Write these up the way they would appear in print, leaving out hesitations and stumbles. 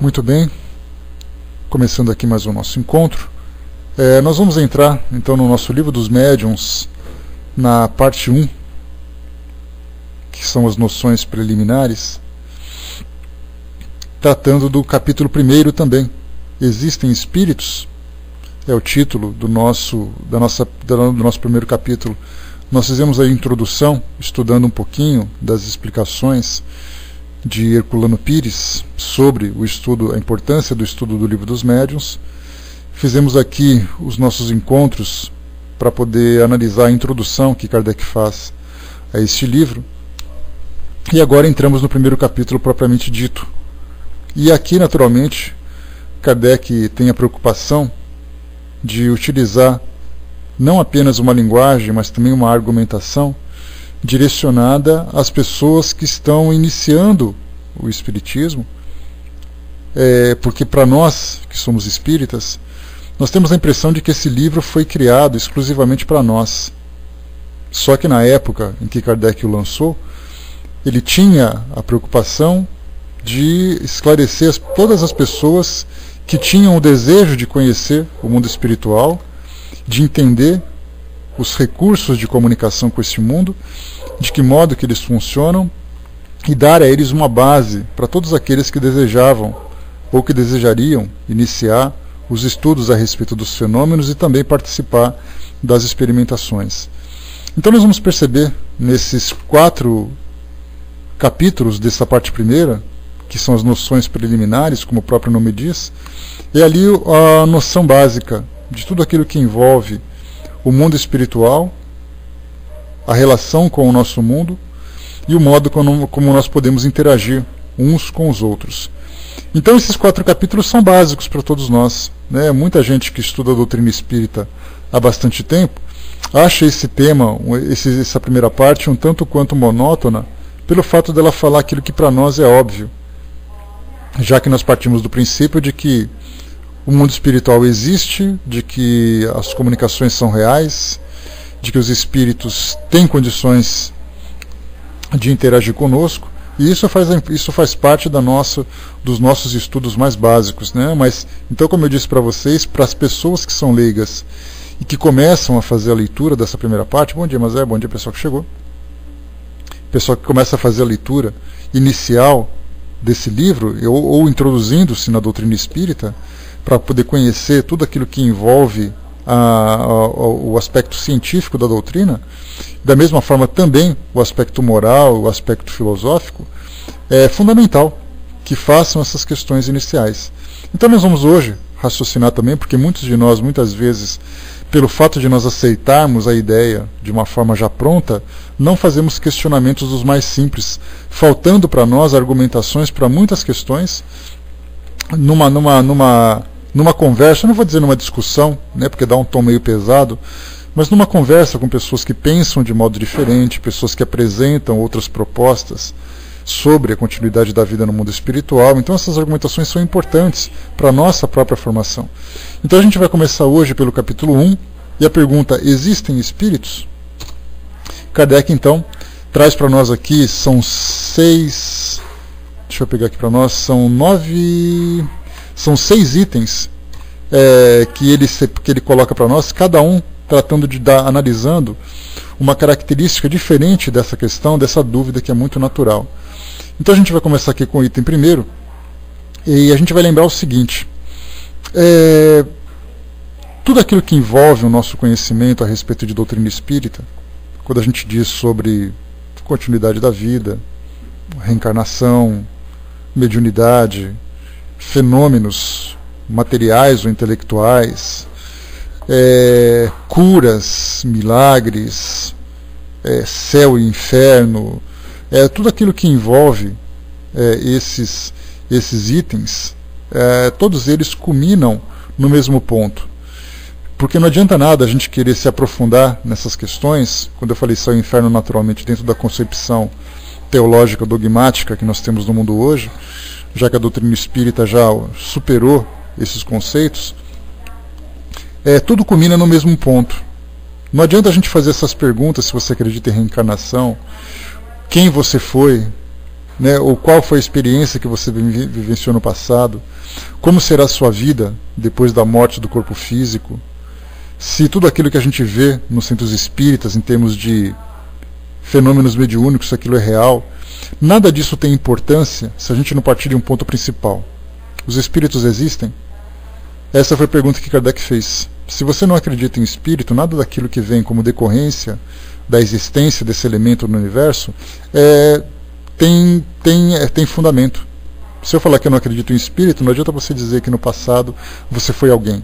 Muito bem, começando aqui mais o nosso encontro. Nós vamos entrar então no nosso livro dos médiuns, na parte 1, que são as noções preliminares, tratando do capítulo 1 também. Existem espíritos? É o título do nosso primeiro capítulo. Nós fizemos a introdução, estudando um pouquinho das explicações de Herculano Pires sobre a importância do estudo do livro dos médiuns. Fizemos aqui os nossos encontros para poder analisar a introdução que Kardec faz a este livro. E agora entramos no primeiro capítulo propriamente dito. E aqui, naturalmente, Kardec tem a preocupação de utilizar não apenas uma linguagem, mas também uma argumentação direcionada às pessoas que estão iniciando o Espiritismo, porque para nós, que somos espíritas, nós temos a impressão de que esse livro foi criado exclusivamente para nós. Só que na época em que Kardec o lançou, ele tinha a preocupação de esclarecer todas as pessoas que tinham o desejo de conhecer o mundo espiritual, de entender os recursos de comunicação com esse mundo, de que modo que eles funcionam, e dar a eles uma base para todos aqueles que desejavam ou que desejariam iniciar os estudos a respeito dos fenômenos e também participar das experimentações. Então nós vamos perceber nesses 4 capítulos dessa parte primeira, que são as noções preliminares, como o próprio nome diz, é ali a noção básica de tudo aquilo que envolve o mundo espiritual, a relação com o nosso mundo e o modo como nós podemos interagir uns com os outros. Então esses 4 capítulos são básicos para todos nós, né? Muita gente que estuda a doutrina espírita há bastante tempo acha esse tema, essa primeira parte, um tanto quanto monótona, pelo fato dela falar aquilo que para nós é óbvio, já que nós partimos do princípio de que o mundo espiritual existe, de que as comunicações são reais, de que os espíritos têm condições de interagir conosco, e isso faz parte dos nossos estudos mais básicos, né? Mas, então, como eu disse para vocês, para as pessoas que são leigas e que começam a fazer a leitura dessa primeira parte, bom dia, bom dia pessoal que chegou, pessoal que começa a fazer a leitura inicial desse livro, ou introduzindo-se na doutrina espírita, para poder conhecer tudo aquilo que envolve o aspecto científico da doutrina, da mesma forma também o aspecto moral, o aspecto filosófico, é fundamental que façam essas questões iniciais. Então nós vamos hoje raciocinar também, porque muitos de nós, muitas vezes, pelo fato de nós aceitarmos a ideia de uma forma já pronta, não fazemos questionamentos dos mais simples, faltando para nós argumentações para muitas questões, numa conversa, não vou dizer numa discussão, né, porque dá um tom meio pesado, mas numa conversa com pessoas que pensam de modo diferente, pessoas que apresentam outras propostas sobre a continuidade da vida no mundo espiritual. Então essas argumentações são importantes para a nossa própria formação. Então a gente vai começar hoje pelo capítulo 1, e a pergunta: existem espíritos? Kardec então traz para nós aqui, são 6, deixa eu pegar aqui para nós, são 6 itens que ele coloca para nós, cada um tratando analisando uma característica diferente dessa questão, dessa dúvida que é muito natural. Então a gente vai começar aqui com o item primeiro, e a gente vai lembrar o seguinte: tudo aquilo que envolve o nosso conhecimento a respeito de doutrina espírita, quando a gente diz sobre continuidade da vida, reencarnação, mediunidade, fenômenos materiais ou intelectuais, curas, milagres, céu e inferno, tudo aquilo que envolve esses itens, todos eles culminam no mesmo ponto. Porque não adianta nada a gente querer se aprofundar nessas questões, quando eu falei céu e inferno, naturalmente, dentro da concepção teológica dogmática que nós temos no mundo hoje, já que a doutrina espírita já superou esses conceitos, tudo culmina no mesmo ponto. Não adianta a gente fazer essas perguntas se você acredita em reencarnação, quem você foi, né? Ou qual foi a experiência que você vivenciou no passado, como será a sua vida depois da morte do corpo físico, se tudo aquilo que a gente vê nos centros espíritas em termos de fenômenos mediúnicos, se aquilo é real. Nada disso tem importância se a gente não partir de um ponto principal. Os espíritos existem? Essa foi a pergunta que Kardec fez. Se você não acredita em espírito, nada daquilo que vem como decorrência da existência desse elemento no universo tem fundamento. Se eu falar que eu não acredito em espírito, não adianta você dizer que no passado você foi alguém.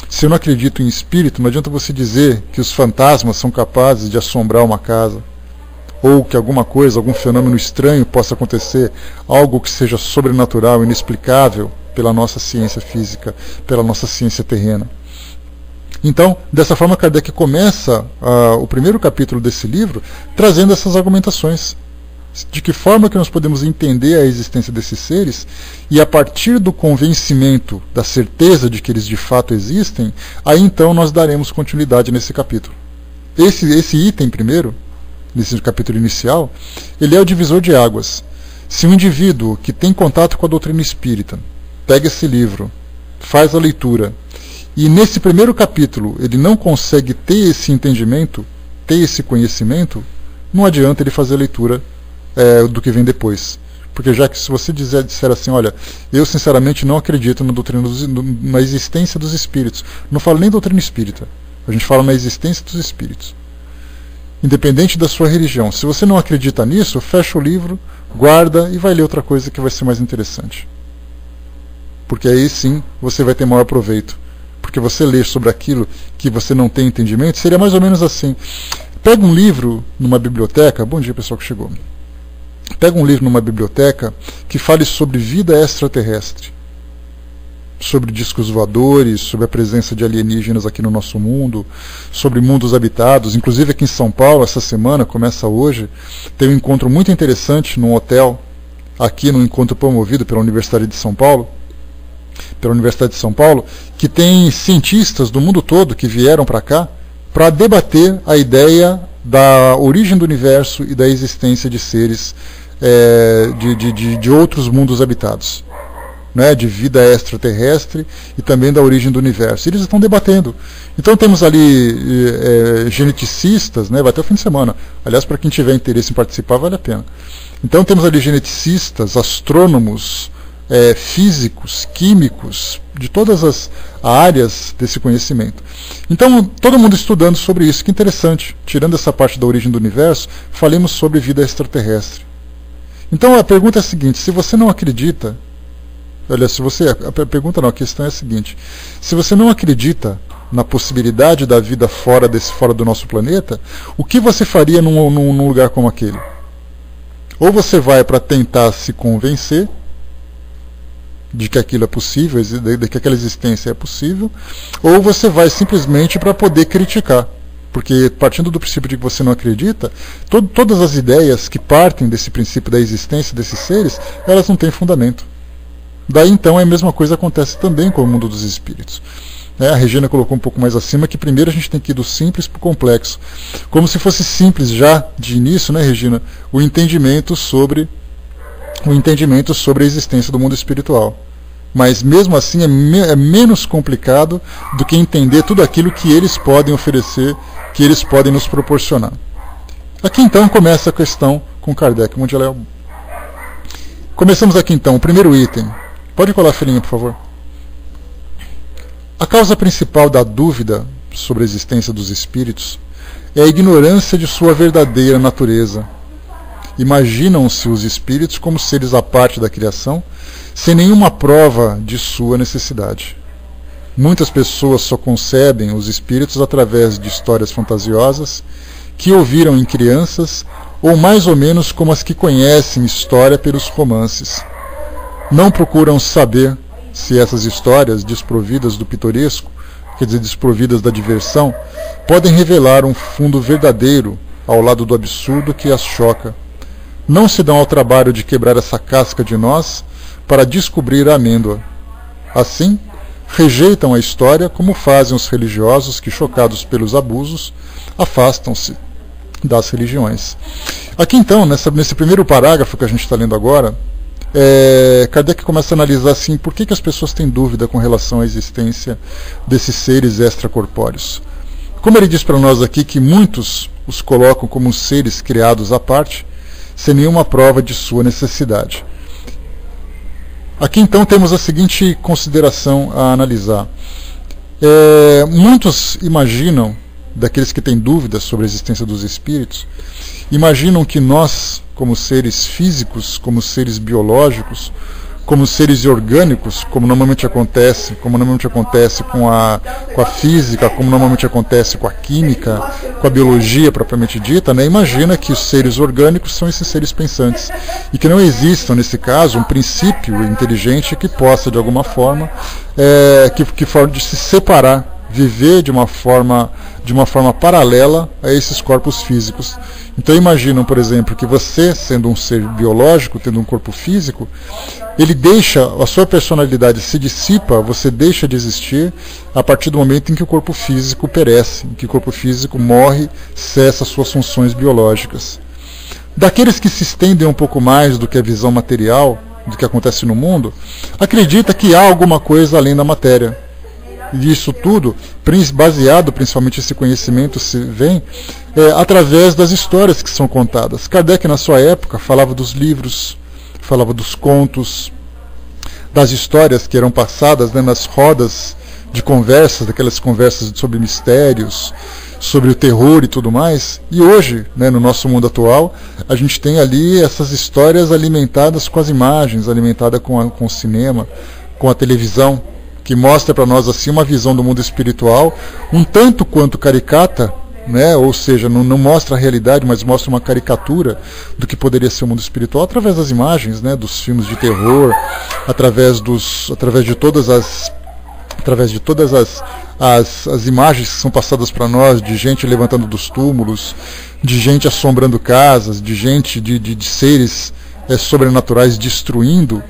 Se eu não acredito em espírito, não adianta você dizer que os fantasmas são capazes de assombrar uma casa, ou que alguma coisa, algum fenômeno estranho possa acontecer, algo que seja sobrenatural, inexplicável pela nossa ciência física, pela nossa ciência terrena. Então, dessa forma, Kardec começa o primeiro capítulo desse livro trazendo essas argumentações. De que forma que nós podemos entender a existência desses seres, e a partir do convencimento, da certeza de que eles de fato existem, aí então nós daremos continuidade nesse capítulo. Esse item primeiro, nesse capítulo inicial, ele é o divisor de águas. Se um indivíduo que tem contato com a doutrina espírita pega esse livro, faz a leitura, e nesse primeiro capítulo ele não consegue ter esse entendimento, ter esse conhecimento, não adianta ele fazer a leitura do que vem depois. Porque já que se você disser assim, olha, eu sinceramente não acredito na doutrina na existência dos espíritos, não falo nem doutrina espírita, a gente fala na existência dos espíritos. Independente da sua religião, se você não acredita nisso, fecha o livro, guarda e vai ler outra coisa que vai ser mais interessante. Porque aí sim você vai ter maior proveito. Porque você ler sobre aquilo que você não tem entendimento, seria mais ou menos assim. Pega um livro numa biblioteca, bom dia pessoal que chegou. Pega um livro numa biblioteca que fale sobre vida extraterrestre, sobre discos voadores, sobre a presença de alienígenas aqui no nosso mundo, sobre mundos habitados. Inclusive aqui em São Paulo, essa semana, começa hoje, tem um encontro muito interessante num hotel, aqui no encontro promovido pela Universidade de São Paulo, que tem cientistas do mundo todo que vieram para cá para debater a ideia da origem do universo e da existência de seres de outros mundos habitados, né, de vida extraterrestre e também da origem do universo. Eles estão debatendo. Então temos ali geneticistas, né, vai até o fim de semana. Aliás, para quem tiver interesse em participar, vale a pena. Então temos ali geneticistas, astrônomos, físicos, químicos, de todas as áreas desse conhecimento. Então, todo mundo estudando sobre isso, que interessante. Tirando essa parte da origem do universo, falemos sobre vida extraterrestre. Então, a pergunta é a seguinte, se você não acredita, olha, a pergunta não, a questão é a seguinte, se você não acredita na possibilidade da vida fora do nosso planeta, o que você faria num lugar como aquele? Ou você vai para tentar se convencer de que aquilo é possível, de que aquela existência é possível, ou você vai simplesmente para poder criticar. Porque partindo do princípio de que você não acredita, todas as ideias que partem desse princípio da existência desses seres, elas não têm fundamento. Daí então a mesma coisa acontece também com o mundo dos espíritos. A Regina colocou um pouco mais acima que primeiro a gente tem que ir do simples para o complexo. Como se fosse simples já de início, né, Regina, o entendimento sobre a existência do mundo espiritual. Mas mesmo assim é menos complicado do que entender tudo aquilo que eles podem oferecer, que eles podem nos proporcionar. Aqui então começa a questão com Kardec. Mundial. Começamos aqui então, o primeiro item. Pode colar a filhinha, por favor. A causa principal da dúvida sobre a existência dos espíritos é a ignorância de sua verdadeira natureza. Imaginam-se os espíritos como seres à parte da criação, sem nenhuma prova de sua necessidade. Muitas pessoas só concebem os espíritos através de histórias fantasiosas que ouviram em crianças, ou mais ou menos como as que conhecem história pelos romances. Não procuram saber se essas histórias, desprovidas do pitoresco, quer dizer, desprovidas da diversão, podem revelar um fundo verdadeiro ao lado do absurdo que as choca. Não se dão ao trabalho de quebrar essa casca de nós para descobrir a amêndoa. Assim, rejeitam a história como fazem os religiosos que, chocados pelos abusos, afastam-se das religiões. Aqui então, nesse primeiro parágrafo que a gente está lendo agora, Kardec começa a analisar assim, por que as pessoas têm dúvida com relação à existência desses seres extracorpóreos. Como ele diz para nós aqui que muitos os colocam como seres criados à parte, sem nenhuma prova de sua necessidade. Aqui então temos a seguinte consideração a analisar. Muitos imaginam, daqueles que têm dúvidas sobre a existência dos espíritos, imaginam que nós, como seres físicos, como seres biológicos, como seres orgânicos, como normalmente acontece com a física, como normalmente acontece com a química, com a biologia propriamente dita, né? Imagina que os seres orgânicos são esses seres pensantes e que não exista, nesse caso, um princípio inteligente que possa, de alguma forma, de se separar, viver de uma forma paralela a esses corpos físicos. Então imaginam, por exemplo, que você, sendo um ser biológico, tendo um corpo físico, a sua personalidade se dissipa, você deixa de existir a partir do momento em que o corpo físico perece, em que o corpo físico morre, cessa suas funções biológicas. Daqueles que se estendem um pouco mais do que a visão material, do que acontece no mundo, acredita que há alguma coisa além da matéria. E isso tudo, baseado principalmente esse conhecimento, se vem através das histórias que são contadas. Kardec, na sua época, falava dos livros, falava dos contos, das histórias que eram passadas, né, nas rodas de conversas, daquelas conversas sobre mistérios, sobre o terror e tudo mais. E hoje, né, no nosso mundo atual, a gente tem ali essas histórias alimentadas com as imagens, alimentadas com o cinema, com a televisão, que mostra para nós assim uma visão do mundo espiritual um tanto quanto caricata, né? Ou seja, não mostra a realidade, mas mostra uma caricatura do que poderia ser o mundo espiritual através das imagens, né? Dos filmes de terror, através de todas as imagens que são passadas para nós, de gente levantando dos túmulos, de gente assombrando casas, de gente, de seres sobrenaturais destruindo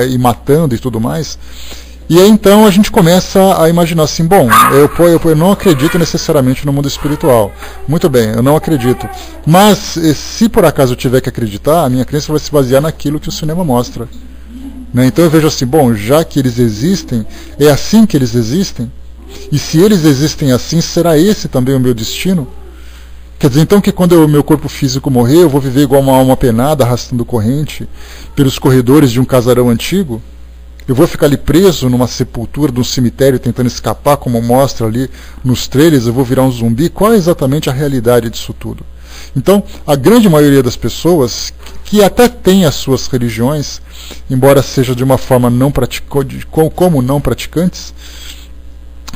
e matando e tudo mais. E aí então a gente começa a imaginar assim, bom, eu não acredito necessariamente no mundo espiritual. Muito bem, eu não acredito. Mas se por acaso eu tiver que acreditar, a minha crença vai se basear naquilo que o cinema mostra. Né? Então eu vejo assim, bom, já que eles existem, é assim que eles existem? E se eles existem assim, será esse também o meu destino? Quer dizer, então, que quando o meu corpo físico morrer, eu vou viver igual uma alma penada, arrastando corrente pelos corredores de um casarão antigo? Eu vou ficar ali preso numa sepultura de um cemitério tentando escapar, como mostra ali nos trailers, eu vou virar um zumbi? Qual é exatamente a realidade disso tudo? Então, a grande maioria das pessoas, que até tem as suas religiões, embora seja de uma forma como não praticantes,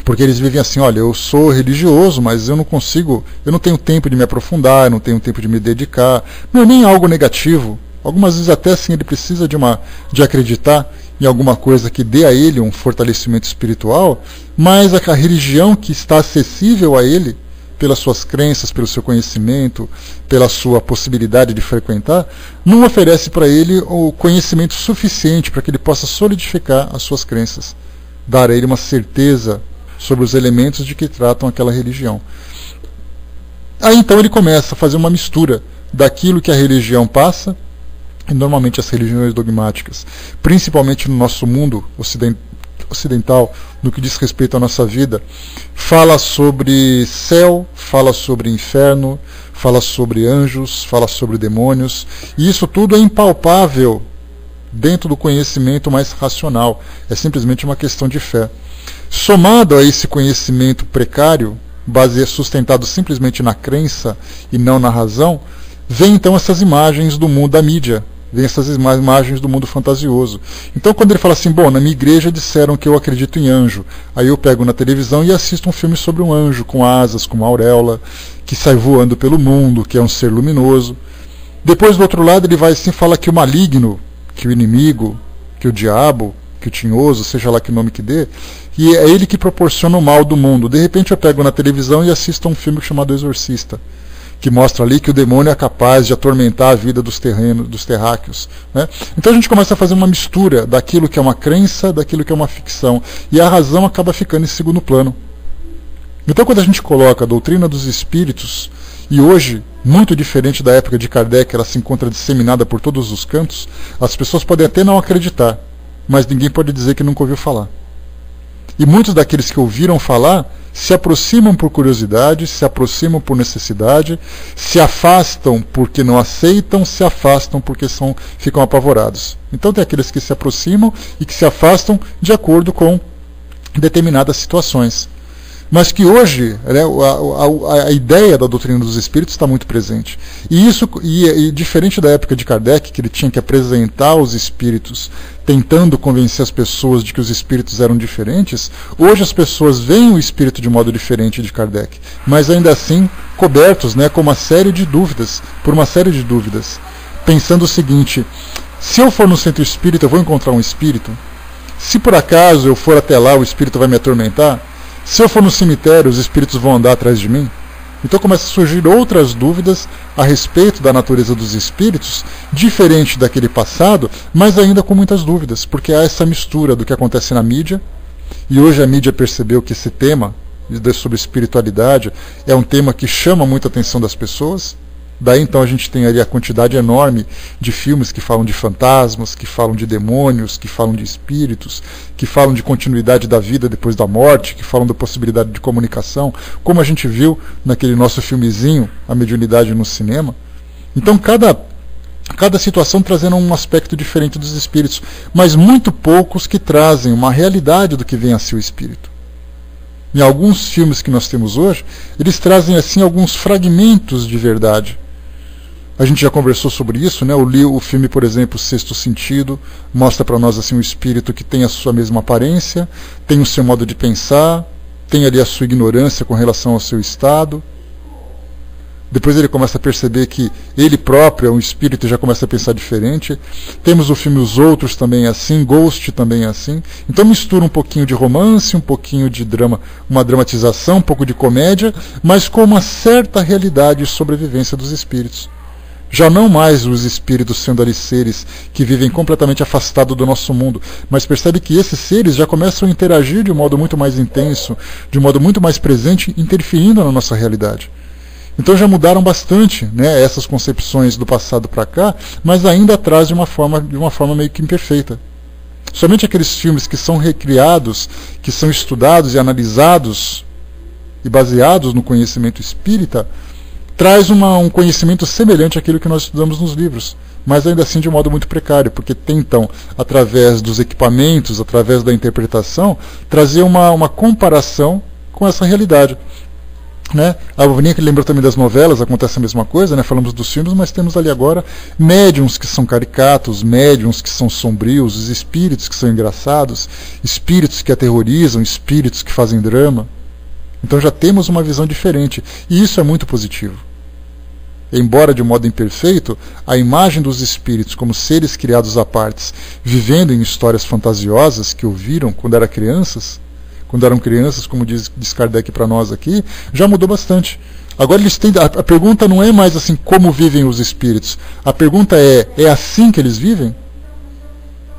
porque eles vivem assim, olha, eu sou religioso, mas eu não tenho tempo de me aprofundar, eu não tenho tempo de me dedicar, não é nem algo negativo. Algumas vezes até assim ele precisa de acreditar em alguma coisa que dê a ele um fortalecimento espiritual, mas a religião que está acessível a ele, pelas suas crenças, pelo seu conhecimento, pela sua possibilidade de frequentar, não oferece para ele o conhecimento suficiente para que ele possa solidificar as suas crenças, dar a ele uma certeza sobre os elementos de que tratam aquela religião. Aí então ele começa a fazer uma mistura daquilo que a religião passa, e normalmente as religiões dogmáticas, principalmente no nosso mundo ocidental, no que diz respeito à nossa vida, fala sobre céu, fala sobre inferno, fala sobre anjos, fala sobre demônios, e isso tudo é impalpável dentro do conhecimento mais racional, é simplesmente uma questão de fé. Somado a esse conhecimento precário, sustentado simplesmente na crença e não na razão, vem então essas imagens do mundo da mídia, vem essas imagens do mundo fantasioso. Então quando ele fala assim, bom, na minha igreja disseram que eu acredito em anjo, aí eu pego na televisão e assisto um filme sobre um anjo com asas, com uma auréola, que sai voando pelo mundo, que é um ser luminoso. Depois do outro lado ele vai assim, fala que o maligno, que o inimigo, que o diabo, que o tinhoso, seja lá que nome que dê, e é ele que proporciona o mal do mundo. De repente eu pego na televisão e assisto um filme chamado Exorcista, que mostra ali que o demônio é capaz de atormentar a vida dos terráqueos. Né? Então a gente começa a fazer uma mistura daquilo que é uma crença, daquilo que é uma ficção, e a razão acaba ficando em segundo plano. Então quando a gente coloca a doutrina dos espíritos e hoje, muito diferente da época de Kardec, ela se encontra disseminada por todos os cantos, as pessoas podem até não acreditar, mas ninguém pode dizer que nunca ouviu falar. E muitos daqueles que ouviram falar se aproximam por curiosidade, se aproximam por necessidade, se afastam porque não aceitam, se afastam porque ficam apavorados. Então tem aqueles que se aproximam e que se afastam de acordo com determinadas situações. Mas que hoje, né, a ideia da doutrina dos espíritos está muito presente. E diferente da época de Kardec, que ele tinha que apresentar os espíritos, tentando convencer as pessoas de que os espíritos eram diferentes, hoje as pessoas veem o espírito de modo diferente de Kardec, mas ainda assim cobertos, né, com uma série de dúvidas, pensando o seguinte: se eu for no centro espírita, eu vou encontrar um espírito? Se por acaso eu for até lá, o espírito vai me atormentar? Se eu for no cemitério, os espíritos vão andar atrás de mim? Então começam a surgir outras dúvidas a respeito da natureza dos espíritos, diferente daquele passado, mas ainda com muitas dúvidas, porque há essa mistura do que acontece na mídia, e hoje a mídia percebeu que esse tema sobre espiritualidade é um tema que chama muito a atenção das pessoas. Daí então a gente tem ali a quantidade enorme de filmes que falam de fantasmas, que falam de demônios, que falam de espíritos, que falam de continuidade da vida depois da morte, que falam da possibilidade de comunicação, como a gente viu naquele nosso filmezinho, A Mediunidade no Cinema. Então cada situação trazendo um aspecto diferente dos espíritos, mas muito poucos que trazem uma realidade do que vem a ser o espírito. Em alguns filmes que nós temos hoje, eles trazem assim alguns fragmentos de verdade. A gente já conversou sobre isso, né? O filme, por exemplo, Sexto Sentido, mostra para nós assim um espírito que tem a sua mesma aparência, tem o seu modo de pensar, tem ali a sua ignorância com relação ao seu estado. Depois ele começa a perceber que ele próprio é um espírito e já começa a pensar diferente. Temos o filme Os Outros também assim, Ghost também assim. Então mistura um pouquinho de romance, um pouquinho de drama, uma dramatização, um pouco de comédia, mas com uma certa realidade e sobrevivência dos espíritos. Já não mais os espíritos sendo ali seres que vivem completamente afastados do nosso mundo, mas percebe que esses seres já começam a interagir de um modo muito mais intenso, de um modo muito mais presente, interferindo na nossa realidade. Então já mudaram bastante, né, essas concepções do passado para cá, mas ainda traz de uma forma meio que imperfeita. Somente aqueles filmes que são recriados, que são estudados e analisados e baseados no conhecimento espírita, traz um conhecimento semelhante àquilo que nós estudamos nos livros, mas ainda assim de um modo muito precário, porque tentam, através dos equipamentos, através da interpretação, trazer uma comparação com essa realidade. Né? A Vaninha que lembrou também das novelas, acontece a mesma coisa, né? Falamos dos filmes, mas temos ali agora médiums que são caricatos, médiums que são sombrios, os espíritos que são engraçados, espíritos que aterrorizam, espíritos que fazem drama. Então já temos uma visão diferente, e isso é muito positivo. Embora de modo imperfeito, a imagem dos espíritos como seres criados à parte, vivendo em histórias fantasiosas que ouviram quando eram crianças, como diz Kardec para nós aqui, já mudou bastante. Agora eles têm, a pergunta não é mais assim como vivem os espíritos, a pergunta é assim que eles vivem?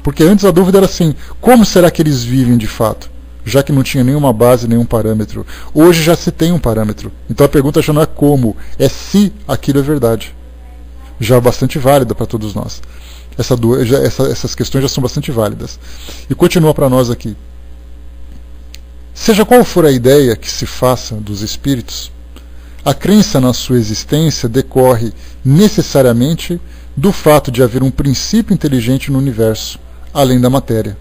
Porque antes a dúvida era assim, como será que eles vivem de fato? Já que não tinha nenhuma base, nenhum parâmetro. Hoje já se tem um parâmetro. Então a pergunta já não é como, é se aquilo é verdade. Já é bastante válida para todos nós. Essas questões já são bastante válidas. E continua para nós aqui. Seja qual for a ideia que se faça dos espíritos, a crença na sua existência decorre necessariamente do fato de haver um princípio inteligente no universo, além da matéria.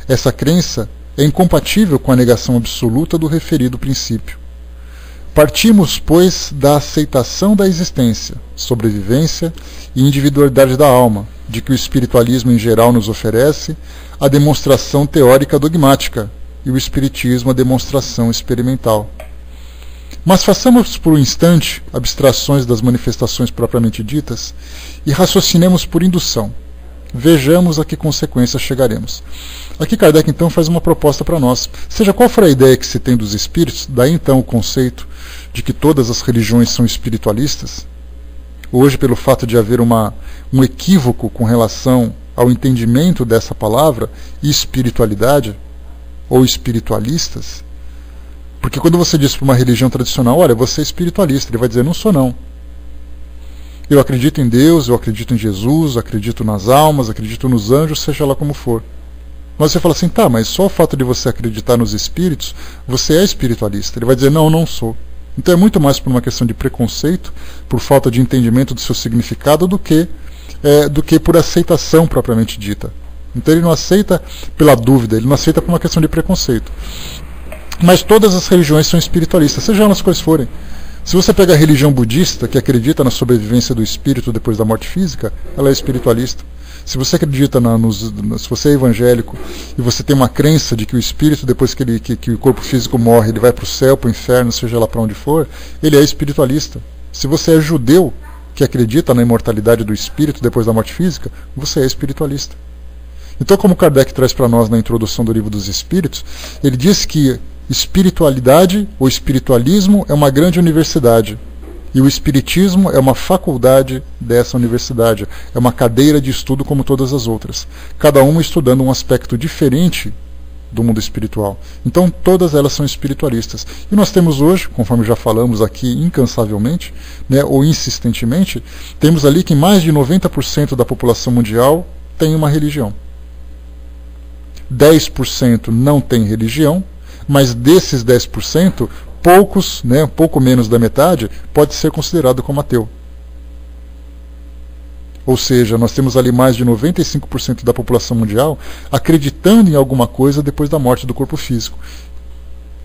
Essa crença é incompatível com a negação absoluta do referido princípio. Partimos, pois, da aceitação da existência, sobrevivência e individualidade da alma, de que o espiritualismo em geral nos oferece a demonstração teórica dogmática e o espiritismo a demonstração experimental. Mas façamos por um instante abstrações das manifestações propriamente ditas e raciocinemos por indução. Vejamos a que consequências chegaremos. Aqui Kardec então faz uma proposta para nós. Seja qual for a ideia que se tem dos espíritos, daí então o conceito de que todas as religiões são espiritualistas. Hoje, pelo fato de haver um equívoco com relação ao entendimento dessa palavra, espiritualidade, ou espiritualistas, Porque quando você diz para uma religião tradicional, olha, você é espiritualista, ele vai dizer, não sou não. Eu acredito em Deus, eu acredito em Jesus, acredito nas almas, acredito nos anjos, seja lá como for. Mas você fala assim, tá, mas só o fato de você acreditar nos espíritos, você é espiritualista. Ele vai dizer, não, não sou. Então é muito mais por uma questão de preconceito, por falta de entendimento do seu significado, do que por aceitação propriamente dita. Então ele não aceita pela dúvida, ele não aceita por uma questão de preconceito. Mas todas as religiões são espiritualistas, seja elas quais forem. Se você pega a religião budista, que acredita na sobrevivência do espírito depois da morte física, ela é espiritualista. Se você acredita, se você é evangélico e você tem uma crença de que o espírito, depois que o corpo físico morre, ele vai para o céu, para o inferno, seja lá para onde for, ele é espiritualista. Se você é judeu, que acredita na imortalidade do espírito depois da morte física, você é espiritualista. Então, como Kardec traz para nós na introdução do Livro dos Espíritos, ele diz que espiritualidade ou espiritualismo é uma grande universidade. E o espiritismo é uma faculdade dessa universidade. É uma cadeira de estudo como todas as outras. Cada uma estudando um aspecto diferente do mundo espiritual. Então todas elas são espiritualistas. E nós temos hoje, conforme já falamos aqui incansavelmente, ou insistentemente, temos ali que mais de 90% da população mundial tem uma religião. 10% não tem religião, mas desses 10%, poucos, pouco menos da metade, pode ser considerado como ateu. Ou seja, nós temos ali mais de 95% da população mundial acreditando em alguma coisa depois da morte do corpo físico.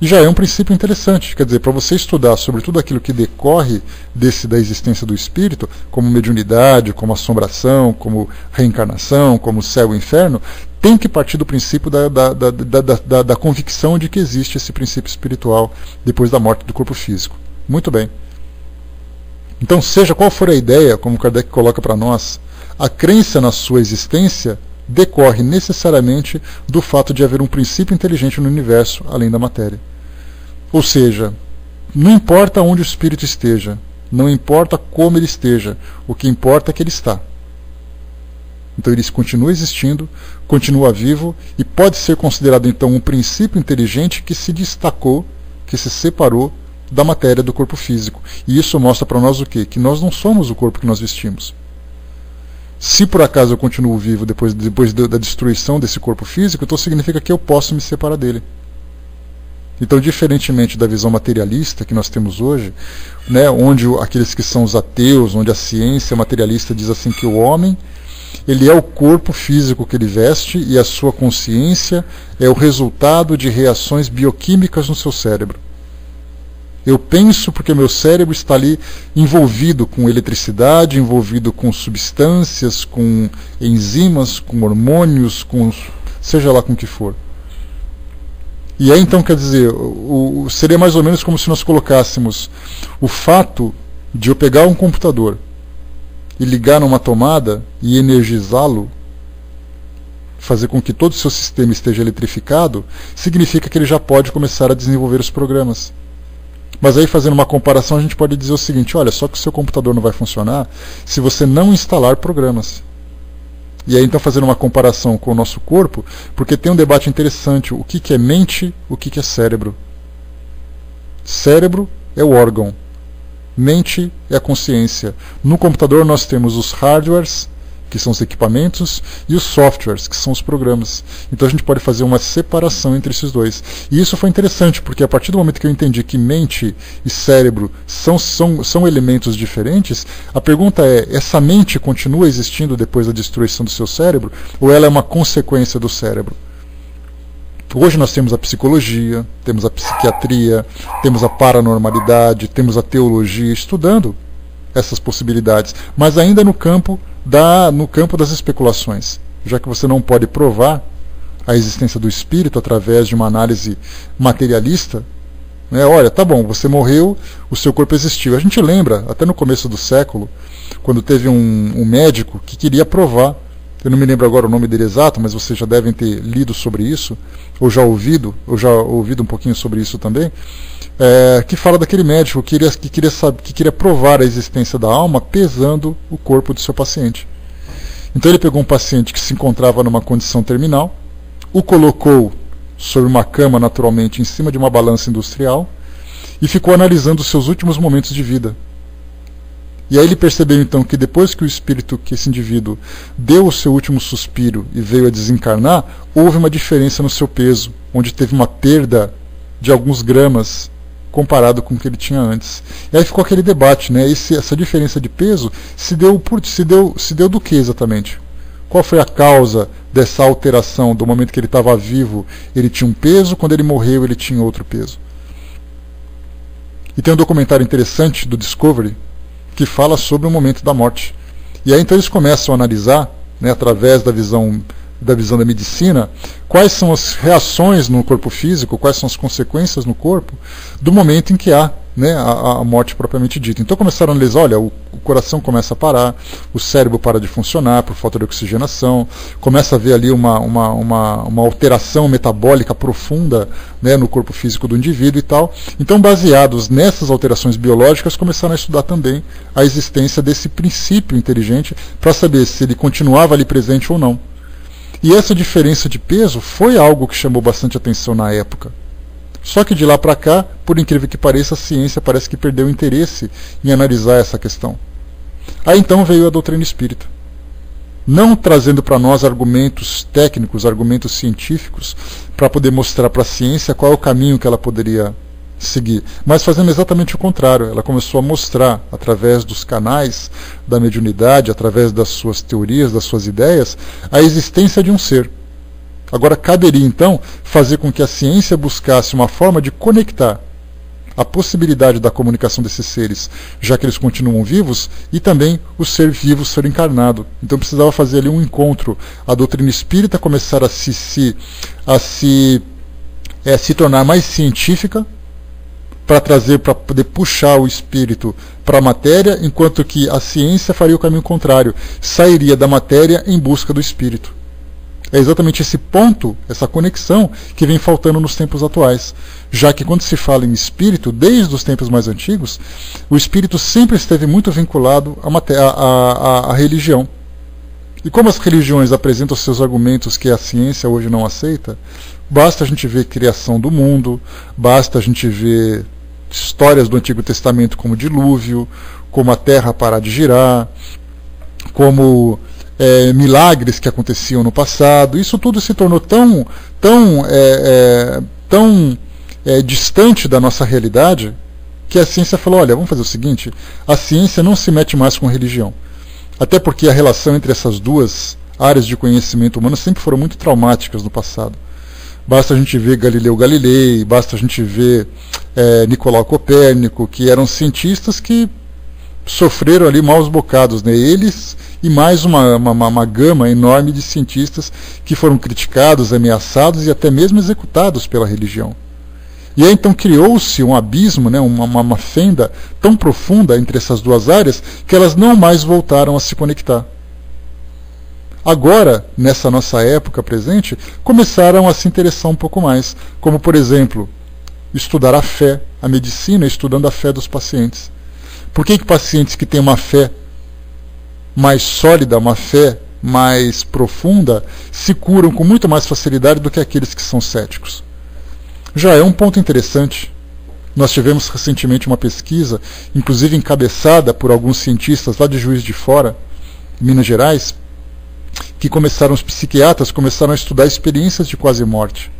E já é um princípio interessante, quer dizer, para você estudar sobre tudo aquilo que decorre da existência do espírito, como mediunidade, como assombração, como reencarnação, como céu e inferno, tem que partir do princípio da convicção de que existe esse princípio espiritual depois da morte do corpo físico. Muito bem. Então, seja qual for a ideia, como Kardec coloca para nós, a crença na sua existência decorre necessariamente do fato de haver um princípio inteligente no universo, além da matéria. Ou seja, não importa onde o espírito esteja, não importa como ele esteja, o que importa é que ele está. Então ele continua existindo, continua vivo e pode ser considerado então um princípio inteligente que se destacou, que se separou da matéria do corpo físico. E isso mostra para nós o quê? Que nós não somos o corpo que nós vestimos. Se por acaso eu continuo vivo depois da destruição desse corpo físico, então significa que eu posso me separar dele. Então, diferentemente da visão materialista que nós temos hoje, onde aqueles que são os ateus, onde a ciência materialista diz assim que o homem ele é o corpo físico que ele veste e a sua consciência é o resultado de reações bioquímicas no seu cérebro. Eu penso porque meu cérebro está ali envolvido com eletricidade, envolvido com substâncias, com enzimas, com hormônios, seja lá com o que for. E aí então, quer dizer, seria mais ou menos como se nós colocássemos o fato de eu pegar um computador e ligar numa tomada e energizá-lo, fazer com que todo o seu sistema esteja eletrificado, significa que ele já pode começar a desenvolver os programas. Mas aí, fazendo uma comparação, a gente pode dizer o seguinte, olha, só que o seu computador não vai funcionar se você não instalar programas. E aí, então, fazendo uma comparação com o nosso corpo, porque tem um debate interessante, o que é mente, o que é cérebro. Cérebro é o órgão, mente é a consciência. No computador nós temos os hardwares, que são os equipamentos, e os softwares, que são os programas. Então a gente pode fazer uma separação entre esses dois. E isso foi interessante, porque a partir do momento que eu entendi que mente e cérebro são elementos diferentes, a pergunta é, essa mente continua existindo depois da destruição do seu cérebro, ou ela é uma consequência do cérebro? Hoje nós temos a psicologia, temos a psiquiatria, temos a paranormalidade, temos a teologia estudando essas possibilidades, mas ainda no campo das especulações, já que você não pode provar a existência do espírito através de uma análise materialista. Olha, tá bom, você morreu, o seu corpo existiu. A gente lembra, até no começo do século, quando teve um médico que queria provar, eu não me lembro agora o nome dele exato, mas vocês já devem ter lido sobre isso, ou já ouvido um pouquinho sobre isso também, que fala daquele médico que queria provar a existência da alma pesando o corpo do seu paciente. Então ele pegou um paciente que se encontrava numa condição terminal, o colocou sobre uma cama, naturalmente, em cima de uma balança industrial, e ficou analisando os seus últimos momentos de vida. E aí ele percebeu então que depois que o espírito, que esse indivíduo, deu o seu último suspiro e veio a desencarnar, houve uma diferença no seu peso, onde teve uma perda de alguns gramas comparado com o que ele tinha antes. E aí ficou aquele debate, né? Essa diferença de peso se deu do que exatamente? Qual foi a causa dessa alteração? Do momento que ele estava vivo, ele tinha um peso, quando ele morreu, ele tinha outro peso. E tem um documentário interessante do Discovery que fala sobre o momento da morte. E aí então eles começam a analisar, né, através da visão da medicina, quais são as reações no corpo físico, quais são as consequências no corpo do momento em que há, né, a morte propriamente dita. Então começaram a analisar, olha, o coração começa a parar, o cérebro para de funcionar por falta de oxigenação, começa a haver ali uma alteração metabólica profunda, né, no corpo físico do indivíduo e tal. Então, baseados nessas alterações biológicas, começaram a estudar também a existência desse princípio inteligente para saber se ele continuava ali presente ou não. E essa diferença de peso foi algo que chamou bastante atenção na época. Só que de lá para cá, por incrível que pareça, a ciência parece que perdeu interesse em analisar essa questão. Aí então veio a doutrina espírita. Não trazendo para nós argumentos técnicos, argumentos científicos, para poder mostrar para a ciência qual é o caminho que ela poderia seguir, mas fazendo exatamente o contrário. Ela começou a mostrar, através dos canais da mediunidade, através das suas teorias, das suas ideias, a existência de um ser. Agora caberia então fazer com que a ciência buscasse uma forma de conectar a possibilidade da comunicação desses seres, já que eles continuam vivos, e também o ser vivo, o ser encarnado. Então precisava fazer ali um encontro. A doutrina espírita começar a se tornar mais científica, para poder puxar o espírito para a matéria, enquanto que a ciência faria o caminho contrário, sairia da matéria em busca do espírito. É exatamente esse ponto, essa conexão, que vem faltando nos tempos atuais, já que quando se fala em espírito, desde os tempos mais antigos, o espírito sempre esteve muito vinculado à religião. E como as religiões apresentam seus argumentos que a ciência hoje não aceita, basta a gente ver a criação do mundo, basta a gente ver histórias do Antigo Testamento como o dilúvio, como a terra parar de girar, como milagres que aconteciam no passado. Isso tudo se tornou tão distante da nossa realidade que a ciência falou, olha, vamos fazer o seguinte, a ciência não se mete mais com a religião. Até porque a relação entre essas duas áreas de conhecimento humano sempre foram muito traumáticas no passado. Basta a gente ver Galileu Galilei, basta a gente ver Nicolau Copérnico, que eram cientistas que sofreram ali maus bocados, né? Eles e mais uma gama enorme de cientistas que foram criticados, ameaçados e até mesmo executados pela religião. E aí então criou-se um abismo, né, uma fenda tão profunda entre essas duas áreas que elas não mais voltaram a se conectar. Agora, nessa nossa época presente, começaram a se interessar um pouco mais, como por exemplo, estudar a fé, a medicina estudando a fé dos pacientes. Por que pacientes que têm uma fé mais sólida, uma fé mais profunda, se curam com muito mais facilidade do que aqueles que são céticos? Já é um ponto interessante. Nós tivemos recentemente uma pesquisa, inclusive encabeçada por alguns cientistas lá de Juiz de Fora, Minas Gerais, que os psiquiatras começaram a estudar experiências de quase morte.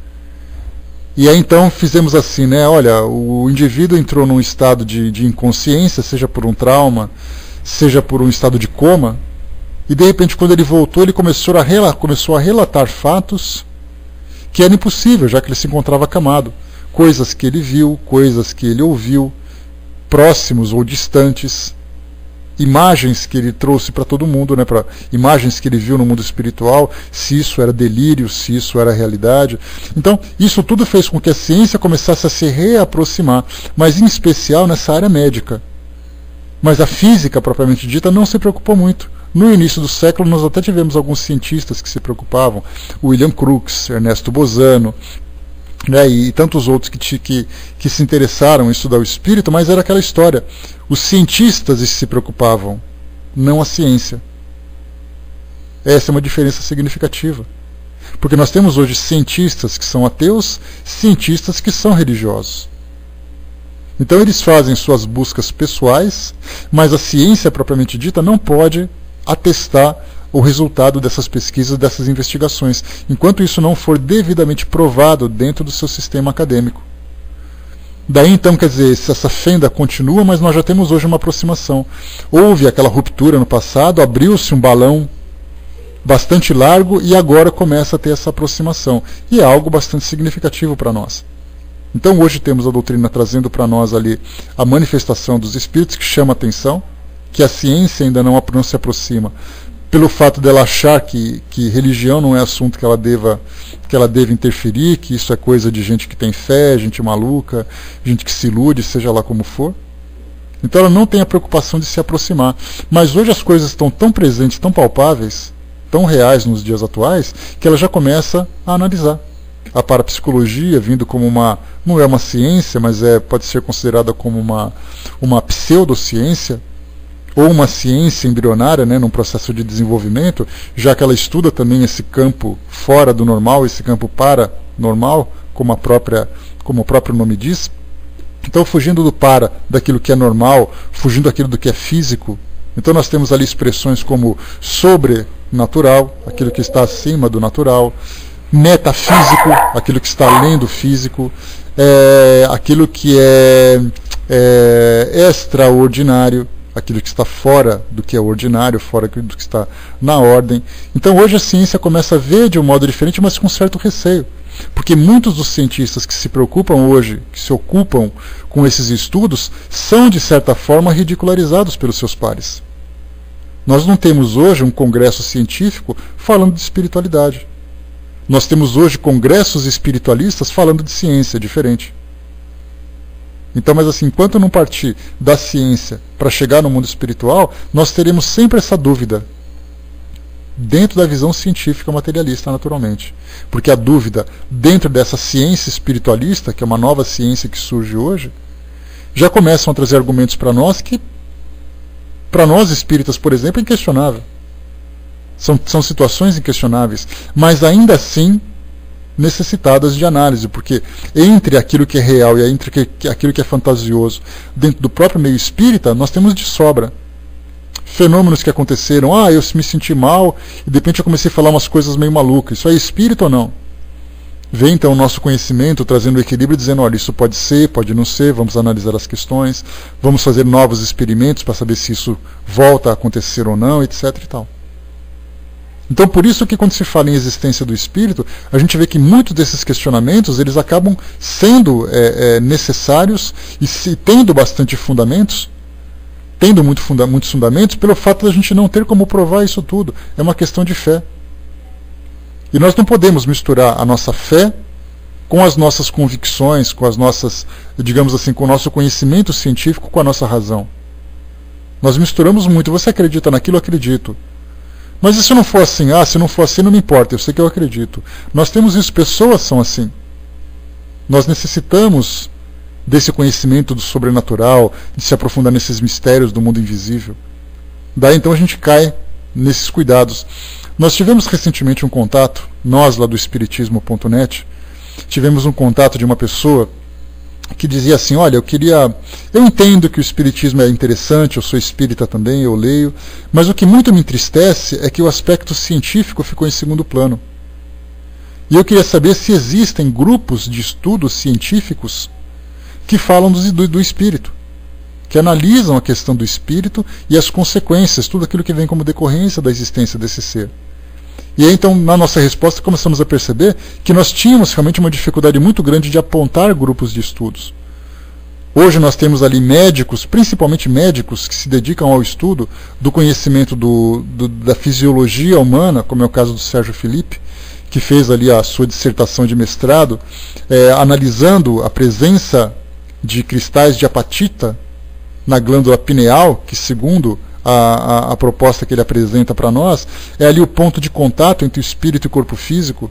E aí então fizemos assim, né? Olha, o indivíduo entrou num estado de inconsciência, seja por um trauma, seja por um estado de coma, e de repente quando ele voltou, ele começou a relatar fatos que era impossível, já que ele se encontrava acamado. Coisas que ele viu, coisas que ele ouviu, próximos ou distantes, imagens que ele trouxe para todo mundo, né, imagens que ele viu no mundo espiritual, se isso era delírio, se isso era realidade. Então, isso tudo fez com que a ciência começasse a se reaproximar, mas em especial nessa área médica. Mas a física, propriamente dita, não se preocupou muito. No início do século, nós até tivemos alguns cientistas que se preocupavam, William Crookes, Ernesto Bozano, né, e tantos outros que se interessaram em estudar o espírito, mas era aquela história. Os cientistas se preocupavam, não a ciência. Essa é uma diferença significativa. Porque nós temos hoje cientistas que são ateus, cientistas que são religiosos. Então eles fazem suas buscas pessoais, mas a ciência propriamente dita não pode atestar o resultado dessas pesquisas, dessas investigações, enquanto isso não for devidamente provado dentro do seu sistema acadêmico. Daí então, quer dizer, essa fenda continua, mas nós já temos hoje uma aproximação. Houve aquela ruptura no passado, abriu-se um balão bastante largo e agora começa a ter essa aproximação. E é algo bastante significativo para nós. Então hoje temos a doutrina trazendo para nós ali a manifestação dos espíritos, que chama a atenção, que a ciência ainda não se aproxima, pelo fato dela achar que religião não é assunto que ela deva interferir, que isso é coisa de gente que tem fé, gente maluca, gente que se ilude, seja lá como for. Então ela não tem a preocupação de se aproximar. Mas hoje as coisas estão tão presentes, tão palpáveis, tão reais nos dias atuais, que ela já começa a analisar. A parapsicologia, vindo como não é uma ciência, mas pode ser considerada como uma pseudociência, ou uma ciência embrionária, num processo de desenvolvimento, já que ela estuda também esse campo fora do normal, esse campo paranormal, como o próprio nome diz. Então, fugindo daquilo que é normal, fugindo daquilo do que é físico. Então nós temos ali expressões como sobrenatural, aquilo que está acima do natural, metafísico, aquilo que está além do físico, aquilo que é extraordinário, aquilo que está fora do que é ordinário, fora do que está na ordem. Então hoje a ciência começa a ver de um modo diferente, mas com certo receio. Porque muitos dos cientistas que se preocupam hoje, que se ocupam com esses estudos, são de certa forma ridicularizados pelos seus pares. Nós não temos hoje um congresso científico falando de espiritualidade. Nós temos hoje congressos espiritualistas falando de ciência, diferente. Então, mas assim, enquanto não partir da ciência para chegar no mundo espiritual, nós teremos sempre essa dúvida, dentro da visão científica materialista, naturalmente. Porque a dúvida dentro dessa ciência espiritualista, que é uma nova ciência que surge hoje, já começam a trazer argumentos para nós que, para nós espíritas, por exemplo, é inquestionável. São situações inquestionáveis, mas ainda assim necessitadas de análise, porque entre aquilo que é real e entre aquilo que é fantasioso dentro do próprio meio espírita, nós temos de sobra fenômenos que aconteceram. Eu me senti mal e de repente eu comecei a falar umas coisas meio malucas. Isso é espírito ou não? Vem então o nosso conhecimento trazendo o equilíbrio, dizendo, olha, isso pode ser, pode não ser, vamos analisar as questões, vamos fazer novos experimentos para saber se isso volta a acontecer ou não, etc. e tal. Então, por isso que quando se fala em existência do espírito, a gente vê que muitos desses questionamentos eles acabam sendo necessários e tendo bastante fundamentos, muitos fundamentos, pelo fato de a gente não ter como provar isso tudo. É uma questão de fé. E nós não podemos misturar a nossa fé com as nossas convicções, com as nossas, digamos assim, com o nosso conhecimento científico, com a nossa razão. Nós misturamos muito. Você acredita naquilo? Eu acredito. Mas e se não for assim? Se não for assim não me importa, eu sei que eu acredito. Nós temos isso, pessoas são assim. Nós necessitamos desse conhecimento do sobrenatural, de se aprofundar nesses mistérios do mundo invisível. Daí então a gente cai nesses cuidados. Nós tivemos recentemente um contato, nós lá do Espiritismo.net, tivemos um contato de uma pessoa que dizia assim, olha, eu entendo que o espiritismo é interessante, eu sou espírita também, eu leio, mas o que muito me entristece é que o aspecto científico ficou em segundo plano. E eu queria saber se existem grupos de estudos científicos que falam do espírito, que analisam a questão do espírito e as consequências, tudo aquilo que vem como decorrência da existência desse ser. E aí, então, na nossa resposta, começamos a perceber que nós tínhamos realmente uma dificuldade muito grande de apontar grupos de estudos. Hoje nós temos ali médicos, principalmente médicos, que se dedicam ao estudo do conhecimento da fisiologia humana, como é o caso do Sérgio Felipe, que fez ali a sua dissertação de mestrado, analisando a presença de cristais de apatita na glândula pineal, que segundo a proposta que ele apresenta para nós, é ali o ponto de contato entre o espírito e o corpo físico.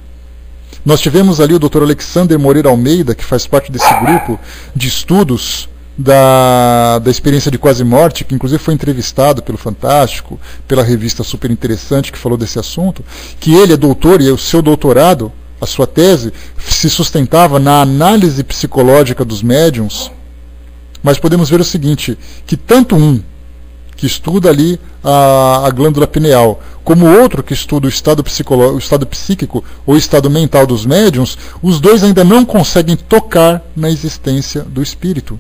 Nós tivemos ali o Dr. Alexander Moreira Almeida, que faz parte desse grupo de estudos da experiência de quase morte, que inclusive foi entrevistado pelo Fantástico, pela revista Super Interessante, que falou desse assunto, que ele é doutor e o seu doutorado, a sua tese, se sustentava na análise psicológica dos médiums. Mas podemos ver o seguinte, que tanto um que estuda ali a glândula pineal, como o outro que estuda o estado psíquico ou o estado mental dos médiums, os dois ainda não conseguem tocar na existência do espírito.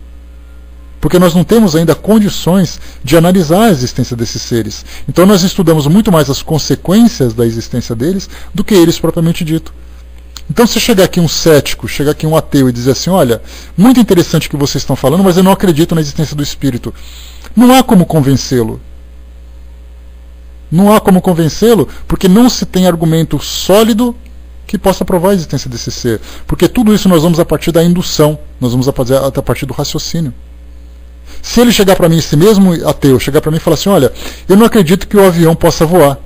Porque nós não temos ainda condições de analisar a existência desses seres. Então nós estudamos muito mais as consequências da existência deles do que eles propriamente dito. Então se chegar aqui um cético, chegar aqui um ateu e dizer assim, olha, muito interessante o que vocês estão falando, mas eu não acredito na existência do espírito. Não há como convencê-lo. Não há como convencê-lo porque não se tem argumento sólido que possa provar a existência desse ser. Porque tudo isso nós vamos a partir da indução, nós vamos a partir do raciocínio. Se ele chegar para mim, esse mesmo ateu, chegar para mim e falar assim, olha, eu não acredito que o avião possa voar.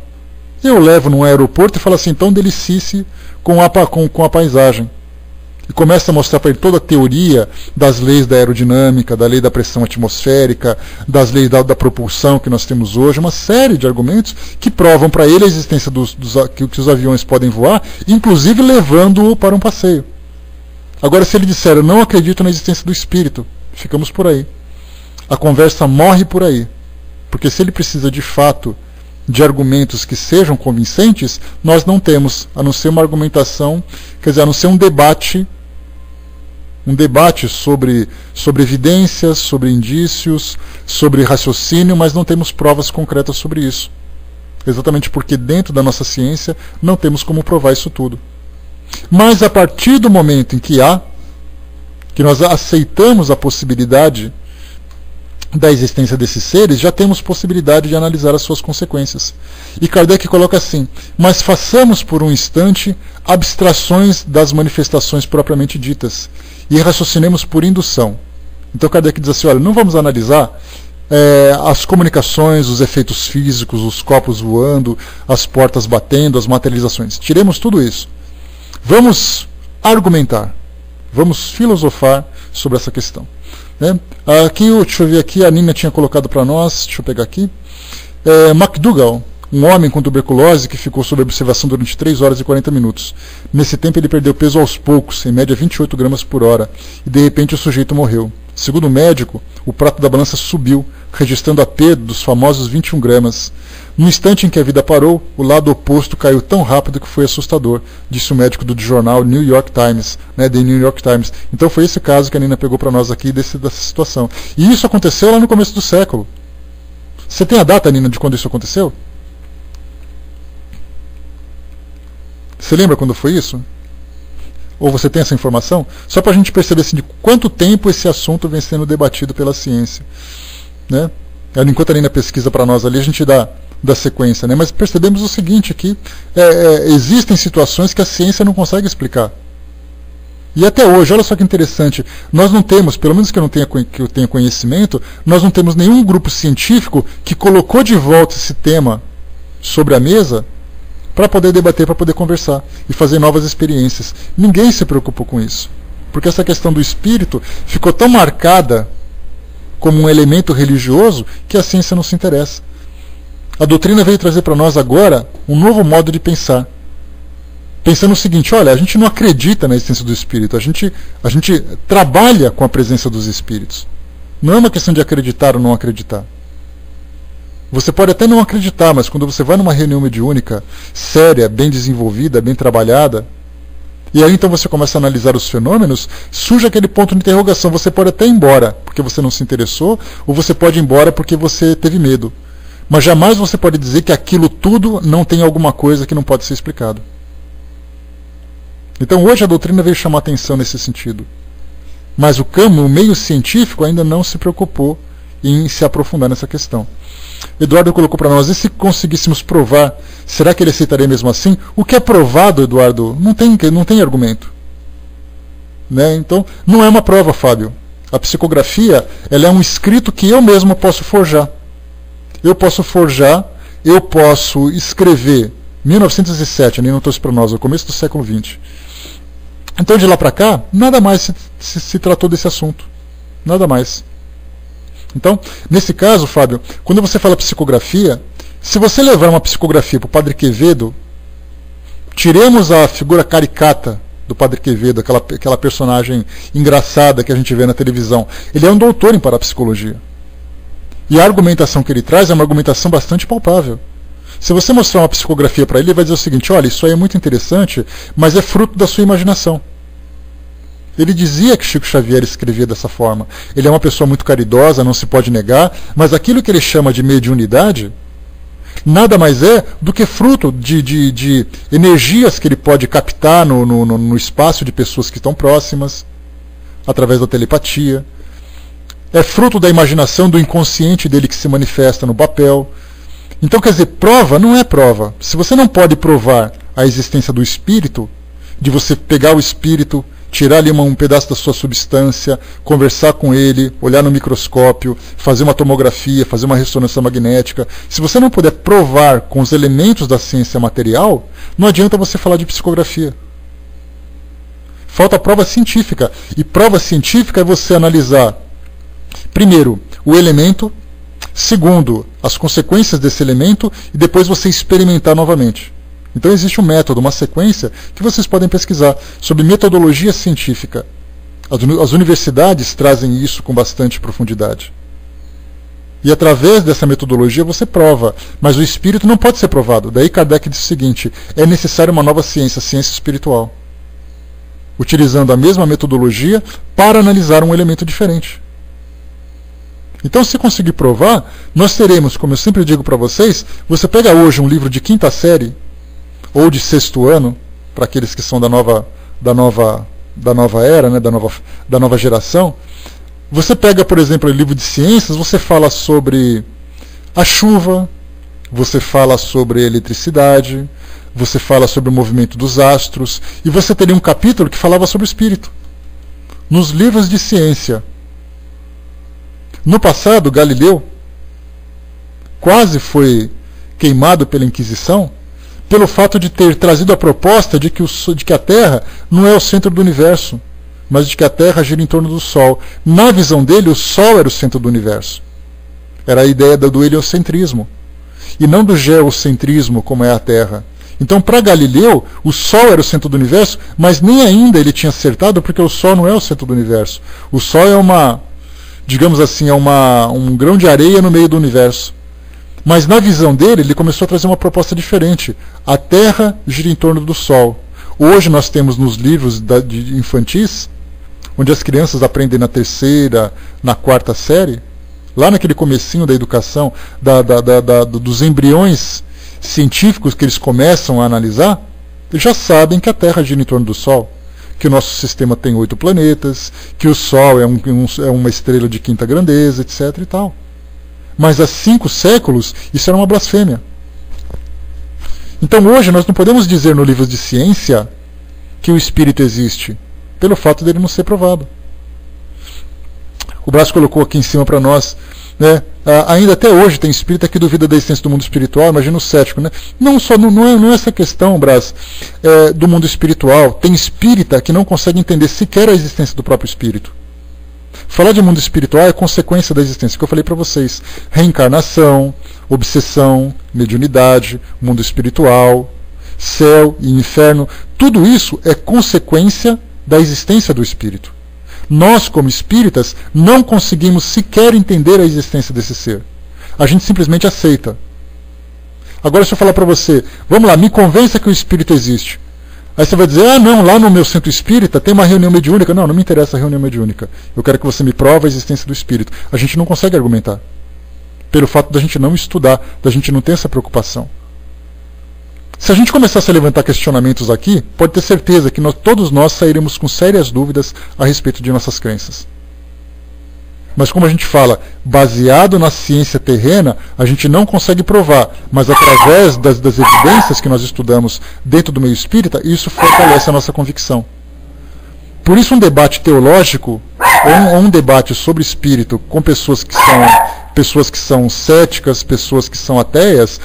Eu levo num aeroporto e falo assim, então delicie-se com a paisagem. E começa a mostrar para ele toda a teoria das leis da aerodinâmica, da lei da pressão atmosférica, das leis da propulsão que nós temos hoje, uma série de argumentos que provam para ele a existência que os aviões podem voar, inclusive levando-o para um passeio. Agora, se ele disser, eu não acredito na existência do espírito, ficamos por aí. A conversa morre por aí. Porque se ele precisa de fato de argumentos que sejam convincentes, nós não temos, a não ser uma argumentação, quer dizer, a não ser um debate sobre evidências, sobre indícios, sobre raciocínio, mas não temos provas concretas sobre isso. Exatamente porque dentro da nossa ciência não temos como provar isso tudo. Mas a partir do momento em que nós aceitamos a possibilidade da existência desses seres, já temos possibilidade de analisar as suas consequências. E Kardec coloca assim, mas façamos por um instante abstrações das manifestações propriamente ditas e raciocinemos por indução. Então Kardec diz assim, olha, não vamos analisar as comunicações, os efeitos físicos, os copos voando, as portas batendo, as materializações. Tiremos tudo isso. Vamos argumentar, vamos filosofar sobre essa questão. Aqui, deixa eu ver aqui, a Nina tinha colocado para nós, deixa eu pegar aqui, McDougall, um homem com tuberculose que ficou sob observação durante 3 horas e 40 minutos. Nesse tempo ele perdeu peso aos poucos, em média 28 gramas por hora, e de repente o sujeito morreu. Segundo o médico, o prato da balança subiu, registrando a perda dos famosos 21 gramas. No instante em que a vida parou, o lado oposto caiu tão rápido que foi assustador, disse o médico do jornal New York Times, The New York Times. Então foi esse caso que a Nina pegou para nós aqui dessa situação. E isso aconteceu lá no começo do século. Você tem a data, Nina, de quando isso aconteceu? Você lembra quando foi isso? Ou você tem essa informação? Só para a gente perceber assim, de quanto tempo esse assunto vem sendo debatido pela ciência. Enquanto a Nina pesquisa para nós ali, a gente dá sequência. Mas percebemos o seguinte aqui, existem situações que a ciência não consegue explicar. E até hoje, olha só que interessante, nós não temos, pelo menos que eu tenha conhecimento, nós não temos nenhum grupo científico que colocou de volta esse tema sobre a mesa para poder debater, para poder conversar e fazer novas experiências. Ninguém se preocupou com isso. Porque essa questão do espírito ficou tão marcada como um elemento religioso que a ciência não se interessa. A doutrina veio trazer para nós agora um novo modo de pensar. Pensando o seguinte, olha, a gente não acredita na existência do espírito, a gente trabalha com a presença dos espíritos. Não é uma questão de acreditar ou não acreditar. Você pode até não acreditar, mas quando você vai numa reunião mediúnica séria, bem desenvolvida, bem trabalhada, e aí então você começa a analisar os fenômenos, surge aquele ponto de interrogação. Você pode até ir embora porque você não se interessou, ou você pode ir embora porque você teve medo. Mas jamais você pode dizer que aquilo tudo não tem alguma coisa que não pode ser explicado. Então hoje a doutrina veio chamar atenção nesse sentido. Mas o meio científico ainda não se preocupou em se aprofundar nessa questão. Eduardo colocou para nós, e se conseguíssemos provar, será que ele aceitaria mesmo assim? O que é provado, Eduardo, não tem argumento. Então, não é uma prova, Fábio. A psicografia, ela é um escrito que eu mesmo posso forjar. Eu posso escrever 1907, nem não trouxe para nós, o começo do século XX. Então, de lá para cá, nada mais se tratou desse assunto. Nada mais. Então, nesse caso, Fábio, quando você fala psicografia, se você levar uma psicografia para o Padre Quevedo, tiremos a figura caricata do Padre Quevedo, aquela personagem engraçada que a gente vê na televisão. Ele é um doutor em parapsicologia. E a argumentação que ele traz é uma argumentação bastante palpável. Se você mostrar uma psicografia para ele vai dizer o seguinte: olha, isso aí é muito interessante, mas é fruto da sua imaginação. Ele dizia que Chico Xavier escrevia dessa forma. Ele é uma pessoa muito caridosa, não se pode negar, mas aquilo que ele chama de mediunidade nada mais é do que fruto de energias que ele pode captar no espaço de pessoas que estão próximas, através da telepatia. É fruto da imaginação, do inconsciente dele que se manifesta no papel. Então, quer dizer, prova não é prova. Se você não pode provar a existência do espírito, de você pegar o espírito, tirar ali um pedaço da sua substância, conversar com ele, olhar no microscópio, fazer uma tomografia, fazer uma ressonância magnética. Se você não puder provar com os elementos da ciência material, não adianta você falar de psicografia. Falta prova científica. E prova científica é você analisar, primeiro, o elemento, segundo, as consequências desse elemento, e depois você experimentar novamente. Então existe um método, uma sequência, que vocês podem pesquisar sobre metodologia científica. As universidades trazem isso com bastante profundidade. E através dessa metodologia você prova. Mas o espírito não pode ser provado. Daí Kardec diz o seguinte: é necessária uma nova ciência, ciência espiritual. Utilizando a mesma metodologia para analisar um elemento diferente. Então, se conseguir provar, nós teremos, como eu sempre digo para vocês, você pega hoje um livro de 5ª série, ou de 6º ano, para aqueles que são da nova era, né, da nova geração. Você pega, por exemplo, o livro de ciências, você fala sobre a chuva, você fala sobre a eletricidade, você fala sobre o movimento dos astros, e você teria um capítulo que falava sobre o espírito. Nos livros de ciência. No passado, Galileu quase foi queimado pela Inquisição, pelo fato de ter trazido a proposta de que a Terra não é o centro do universo, mas de que a Terra gira em torno do Sol. Na visão dele, o Sol era o centro do universo. Era a ideia do heliocentrismo, e não do geocentrismo, como é a Terra. Então, para Galileu, o Sol era o centro do universo, mas nem ainda ele tinha acertado, porque o Sol não é o centro do universo. O Sol é digamos assim, um grão de areia no meio do universo. Mas na visão dele, ele começou a trazer uma proposta diferente. A Terra gira em torno do Sol. Hoje nós temos nos livros de infantis, onde as crianças aprendem na 3ª, na 4ª série, lá naquele comecinho da educação, dos embriões científicos que eles começam a analisar, eles já sabem que a Terra gira em torno do Sol, que o nosso sistema tem 8 planetas, que o Sol é uma estrela de 5ª grandeza, etc. e tal. Mas há 5 séculos, isso era uma blasfêmia. Então hoje nós não podemos dizer no livro de ciência que o espírito existe, pelo fato dele não ser provado. O Brás colocou aqui em cima para nós, né? Ainda até hoje tem espírita que duvida da existência do mundo espiritual, imagina o cético, né? Não é essa questão, Brás, do mundo espiritual. Tem espírita que não consegue entender sequer a existência do próprio espírito. Falar de mundo espiritual é consequência da existência que eu falei para vocês. Reencarnação, obsessão, mediunidade, mundo espiritual, céu e inferno. Tudo isso é consequência da existência do espírito. Nós, como espíritas, não conseguimos sequer entender a existência desse ser. A gente simplesmente aceita. Agora, se eu falar para você, vamos lá, me convença que o espírito existe. Aí você vai dizer, não, lá no meu centro espírita tem uma reunião mediúnica. Não me interessa a reunião mediúnica. Eu quero que você me prove a existência do espírito. A gente não consegue argumentar. Pelo fato da gente não estudar, da gente não ter essa preocupação. Se a gente começasse a levantar questionamentos aqui, pode ter certeza que todos nós sairemos com sérias dúvidas a respeito de nossas crenças. Mas como a gente fala, baseado na ciência terrena, a gente não consegue provar, mas através das evidências que nós estudamos dentro do meio espírita, isso fortalece a nossa convicção. Por isso um debate teológico, ou um debate sobre espírito com pessoas que são céticas, pessoas que são ateias,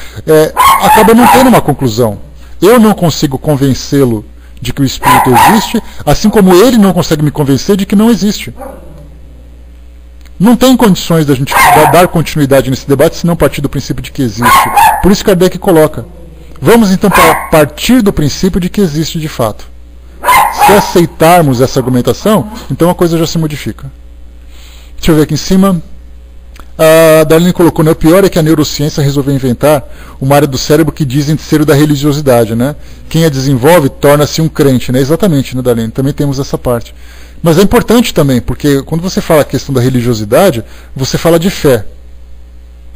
acaba não tendo uma conclusão. Eu não consigo convencê-lo de que o espírito existe, assim como ele não consegue me convencer de que não existe. Não tem condições da gente dar continuidade nesse debate se não partir do princípio de que existe. Por isso Kardec coloca: vamos então partir do princípio de que existe de fato. Se aceitarmos essa argumentação, então a coisa já se modifica. Deixa eu ver aqui em cima. A Darlene colocou, né? O pior é que a neurociência resolveu inventar uma área do cérebro que dizem ser o da religiosidade, né? Quem a desenvolve torna-se um crente, né? Exatamente, né, Darlene? Também temos essa parte. Mas é importante também, porque quando você fala a questão da religiosidade, você fala de fé.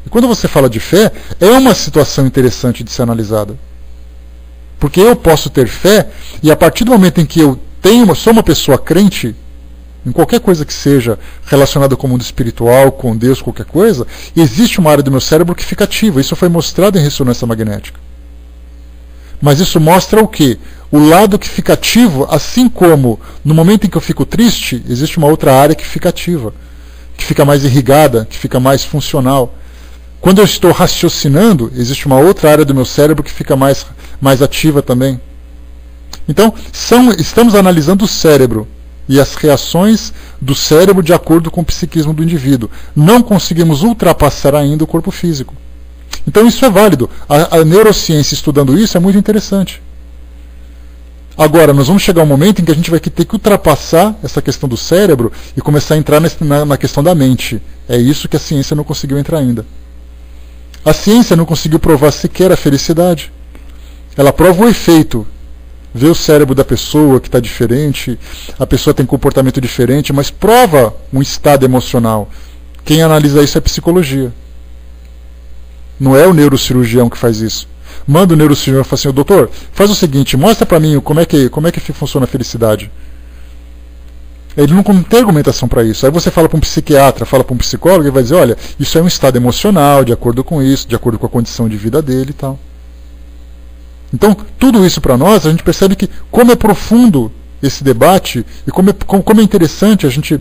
E quando você fala de fé, é uma situação interessante de ser analisada. Porque eu posso ter fé, e a partir do momento em que eu sou uma pessoa crente, em qualquer coisa que seja relacionada com o mundo espiritual, com Deus, qualquer coisa, existe uma área do meu cérebro que fica ativa. Isso foi mostrado em ressonância magnética. Mas isso mostra o quê? O lado que fica ativo, assim como no momento em que eu fico triste, existe uma outra área que fica ativa, que fica mais irrigada, que fica mais funcional. Quando eu estou raciocinando, existe uma outra área do meu cérebro que fica mais ativa também. Então, estamos analisando o cérebro e as reações do cérebro de acordo com o psiquismo do indivíduo. Não conseguimos ultrapassar ainda o corpo físico. Então isso é válido. A neurociência estudando isso é muito interessante. Agora, nós vamos chegar a um momento em que a gente vai ter que ultrapassar essa questão do cérebro e começar a entrar na questão da mente. É isso que a ciência não conseguiu entrar ainda. A ciência não conseguiu provar sequer a felicidade. Ela prova o efeito. Vê o cérebro da pessoa que está diferente, a pessoa tem comportamento diferente, mas prova um estado emocional. Quem analisa isso é a psicologia. Não é o neurocirurgião que faz isso. Manda o neurocirurgião e fala assim: doutor, faz o seguinte, mostra para mim como é que funciona a felicidade. Ele não tem argumentação para isso. Aí você fala para um psiquiatra, fala para um psicólogo, ele vai dizer: olha, isso é um estado emocional, de acordo com isso, de acordo com a condição de vida dele e tal. Então, tudo isso para nós, a gente percebe que como é profundo esse debate e como é interessante a gente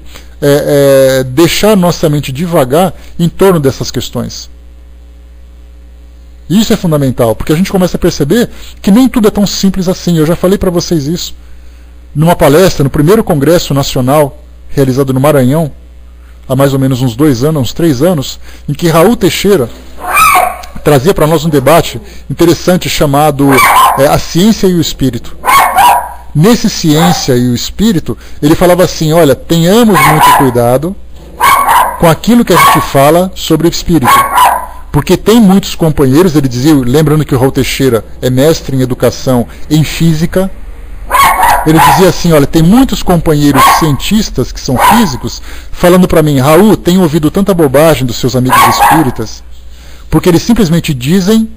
deixar nossa mente divagar em torno dessas questões. Isso é fundamental, porque a gente começa a perceber que nem tudo é tão simples assim. Eu já falei para vocês isso numa palestra, no primeiro Congresso Nacional, realizado no Maranhão, há mais ou menos uns 3 anos, em que Raul Teixeira trazia para nós um debate interessante chamado A Ciência e o Espírito. Nesse Ciência e o Espírito, ele falava assim: olha, tenhamos muito cuidado com aquilo que a gente fala sobre o espírito. Porque tem muitos companheiros, ele dizia, lembrando que o Raul Teixeira é mestre em educação em física, ele dizia assim: olha, tem muitos companheiros cientistas que são físicos falando para mim: Raul, tenho ouvido tanta bobagem dos seus amigos espíritas, porque eles simplesmente dizem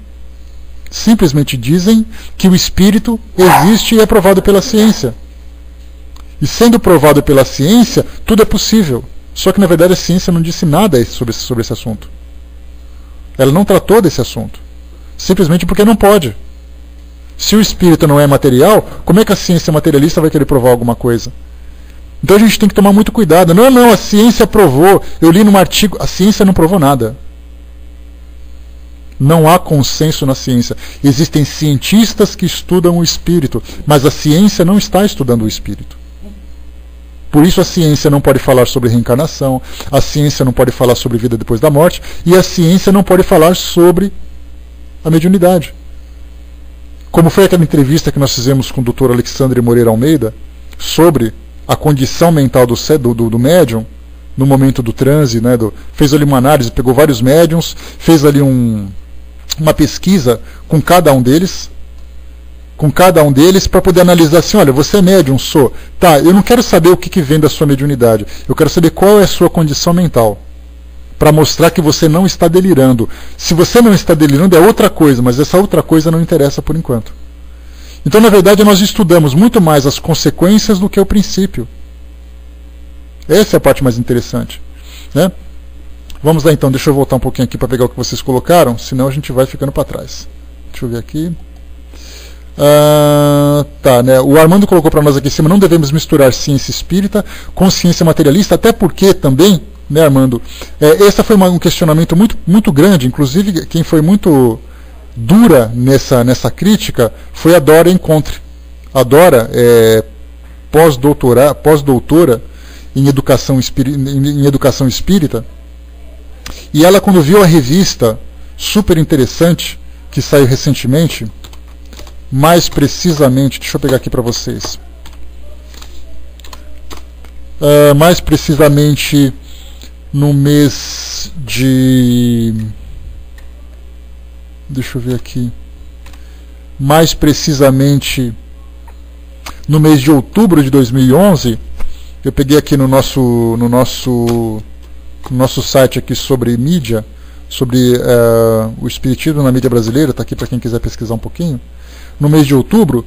que o espírito existe e é provado pela ciência. E sendo provado pela ciência, tudo é possível. Só que na verdade a ciência não disse nada sobre esse assunto. Ela não tratou desse assunto. Simplesmente porque não pode. Se o espírito não é material, como é que a ciência materialista vai querer provar alguma coisa? Então a gente tem que tomar muito cuidado. Não, a ciência provou. Eu li num artigo, a ciência não provou nada. Não há consenso na ciência. Existem cientistas que estudam o espírito, mas a ciência não está estudando o espírito. Por isso a ciência não pode falar sobre reencarnação, a ciência não pode falar sobre vida depois da morte, e a ciência não pode falar sobre a mediunidade. Como foi aquela entrevista que nós fizemos com o Dr. Alexandre Moreira Almeida, sobre a condição mental do médium, no momento do transe, né, fez ali uma análise, pegou vários médiums, fez ali uma pesquisa com cada um deles, para poder analisar assim: olha, você é médium? Sou. Tá, eu não quero saber o que vem da sua mediunidade, eu quero saber qual é a sua condição mental, para mostrar que você não está delirando. Se você não está delirando é outra coisa, mas essa outra coisa não interessa por enquanto. Então, na verdade, nós estudamos muito mais as consequências do que o princípio. Essa é a parte mais interessante, né? Vamos lá então, deixa eu voltar um pouquinho aqui para pegar o que vocês colocaram, senão a gente vai ficando para trás. Deixa eu ver aqui. Tá, né? O Armando colocou para nós aqui em cima: não devemos misturar ciência espírita com ciência materialista, até porque também, né, Armando, esse foi um questionamento muito, muito grande. Inclusive, quem foi muito dura nessa crítica foi a Dora Encontre. A Dora é pós-doutora em educação espírita. E ela, quando viu a revista super interessante, que saiu recentemente, mais precisamente, deixa eu pegar aqui para vocês, mais precisamente no mês de, deixa eu ver aqui, mais precisamente no mês de outubro de 2011, eu peguei aqui no nosso site aqui sobre mídia, sobre o espiritismo na mídia brasileira, está aqui para quem quiser pesquisar um pouquinho. No mês de outubro,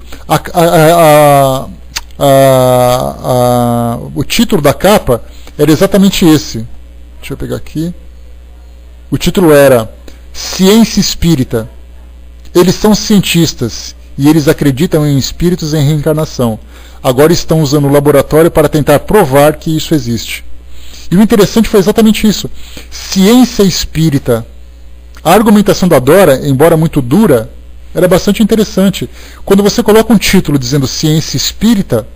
o título da capa era exatamente esse. Deixa eu pegar aqui. O título era Ciência Espírita. Eles são cientistas e eles acreditam em espíritos e em reencarnação. Agora estão usando o laboratório para tentar provar que isso existe. E o interessante foi exatamente isso. Ciência espírita. A argumentação da Dora, embora muito dura, era bastante interessante. Quando você coloca um título dizendo ciência espírita,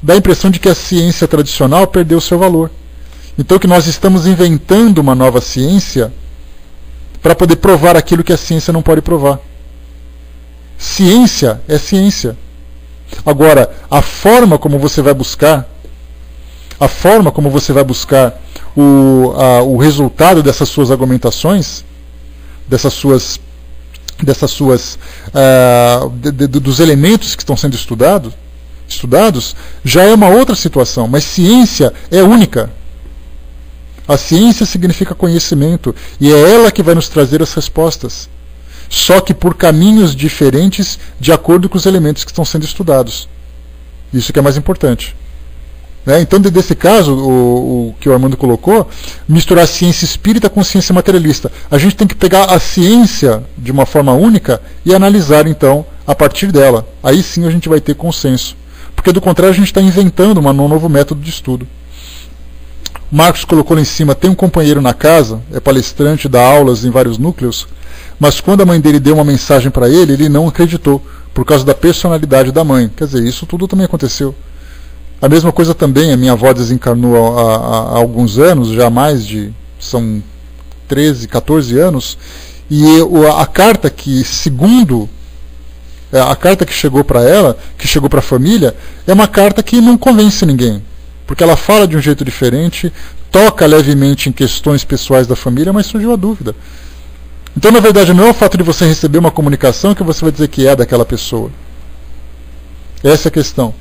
dá a impressão de que a ciência tradicional perdeu seu valor. Então que nós estamos inventando uma nova ciência para poder provar aquilo que a ciência não pode provar. Ciência é ciência. Agora, a forma como você vai buscar o resultado dessas suas argumentações, dos elementos que estão sendo estudados, já é uma outra situação. Mas ciência é única. A ciência significa conhecimento e é ela que vai nos trazer as respostas, só que por caminhos diferentes de acordo com os elementos que estão sendo estudados. Isso que é mais importante. Então, desse caso, o que o Armando colocou, misturar ciência espírita com ciência materialista. A gente tem que pegar a ciência de uma forma única e analisar, então, a partir dela. Aí sim a gente vai ter consenso. Porque, do contrário, a gente está inventando um novo método de estudo. Marcos colocou lá em cima, tem um companheiro na casa, é palestrante, dá aulas em vários núcleos, mas quando a mãe dele deu uma mensagem para ele, ele não acreditou, por causa da personalidade da mãe. Quer dizer, isso tudo também aconteceu. A mesma coisa também, a minha avó desencarnou há alguns anos, já são 13, 14 anos, e a carta que, a carta que chegou para ela, que chegou para a família, é uma carta que não convence ninguém, porque ela fala de um jeito diferente, toca levemente em questões pessoais da família, mas surgiu a dúvida. Então, na verdade, não é o fato de você receber uma comunicação que você vai dizer que é daquela pessoa. Essa é a questão.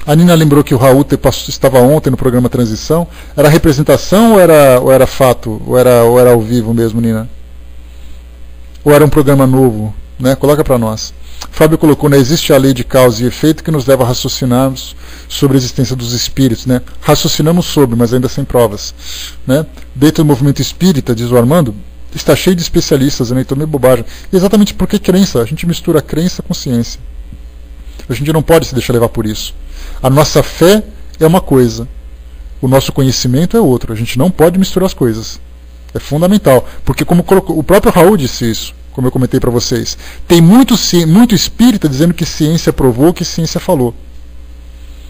A Nina lembrou que o Raul estava ontem no programa Transição. Era representação ou era fato? Ou era ao vivo mesmo, Nina? Ou era um programa novo? Coloca para nós. Fábio colocou, existe a lei de causa e efeito que nos leva a raciocinarmos sobre a existência dos espíritos. Raciocinamos sobre, mas ainda sem provas. Dentro do movimento espírita, diz o Armando, está cheio de especialistas, então meio bobagem. Exatamente porque crença. A gente mistura crença com ciência. A gente não pode se deixar levar por isso. A nossa fé é uma coisa, o nosso conhecimento é outro. A gente não pode misturar as coisas. É fundamental. Porque como o próprio Raul disse isso, como eu comentei para vocês, tem muito espírita dizendo que ciência provou, que ciência falou.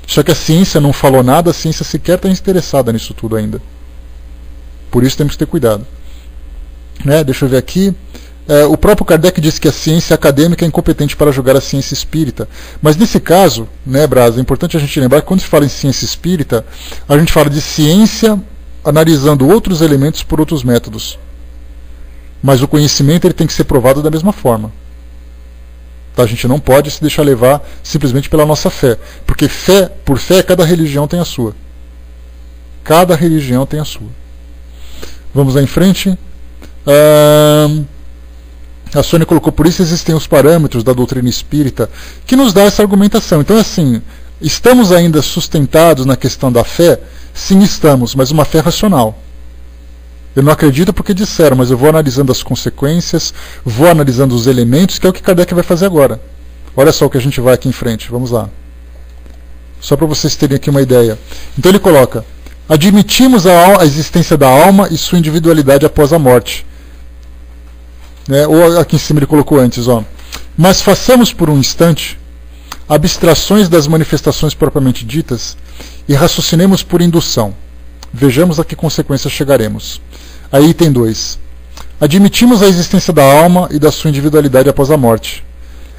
Só que a ciência não falou nada, a ciência sequer está interessada nisso tudo ainda. Por isso temos que ter cuidado. Deixa eu ver aqui. O próprio Kardec disse que a ciência acadêmica é incompetente para julgar a ciência espírita. Mas nesse caso, Brás, é importante a gente lembrar que quando se fala em ciência espírita, a gente fala de ciência analisando outros elementos por outros métodos. Mas o conhecimento ele tem que ser provado da mesma forma. A gente não pode se deixar levar simplesmente pela nossa fé. Porque por fé, cada religião tem a sua. Cada religião tem a sua. Vamos lá em frente. A Sônia colocou, por isso existem os parâmetros da doutrina espírita, que nos dá essa argumentação. Então, assim, estamos ainda sustentados na questão da fé? Sim, estamos, mas uma fé racional. Eu não acredito porque disseram, mas eu vou analisando as consequências, vou analisando os elementos, que é o que Kardec vai fazer agora. Olha só o que a gente vai aqui em frente, vamos lá. Só para vocês terem aqui uma ideia. Então ele coloca, admitimos a existência da alma e sua individualidade após a morte. Ou aqui em cima ele colocou antes, mas façamos por um instante abstrações das manifestações propriamente ditas e raciocinemos por indução. Vejamos a que consequências chegaremos. Aí item 2. Admitimos a existência da alma e da sua individualidade após a morte.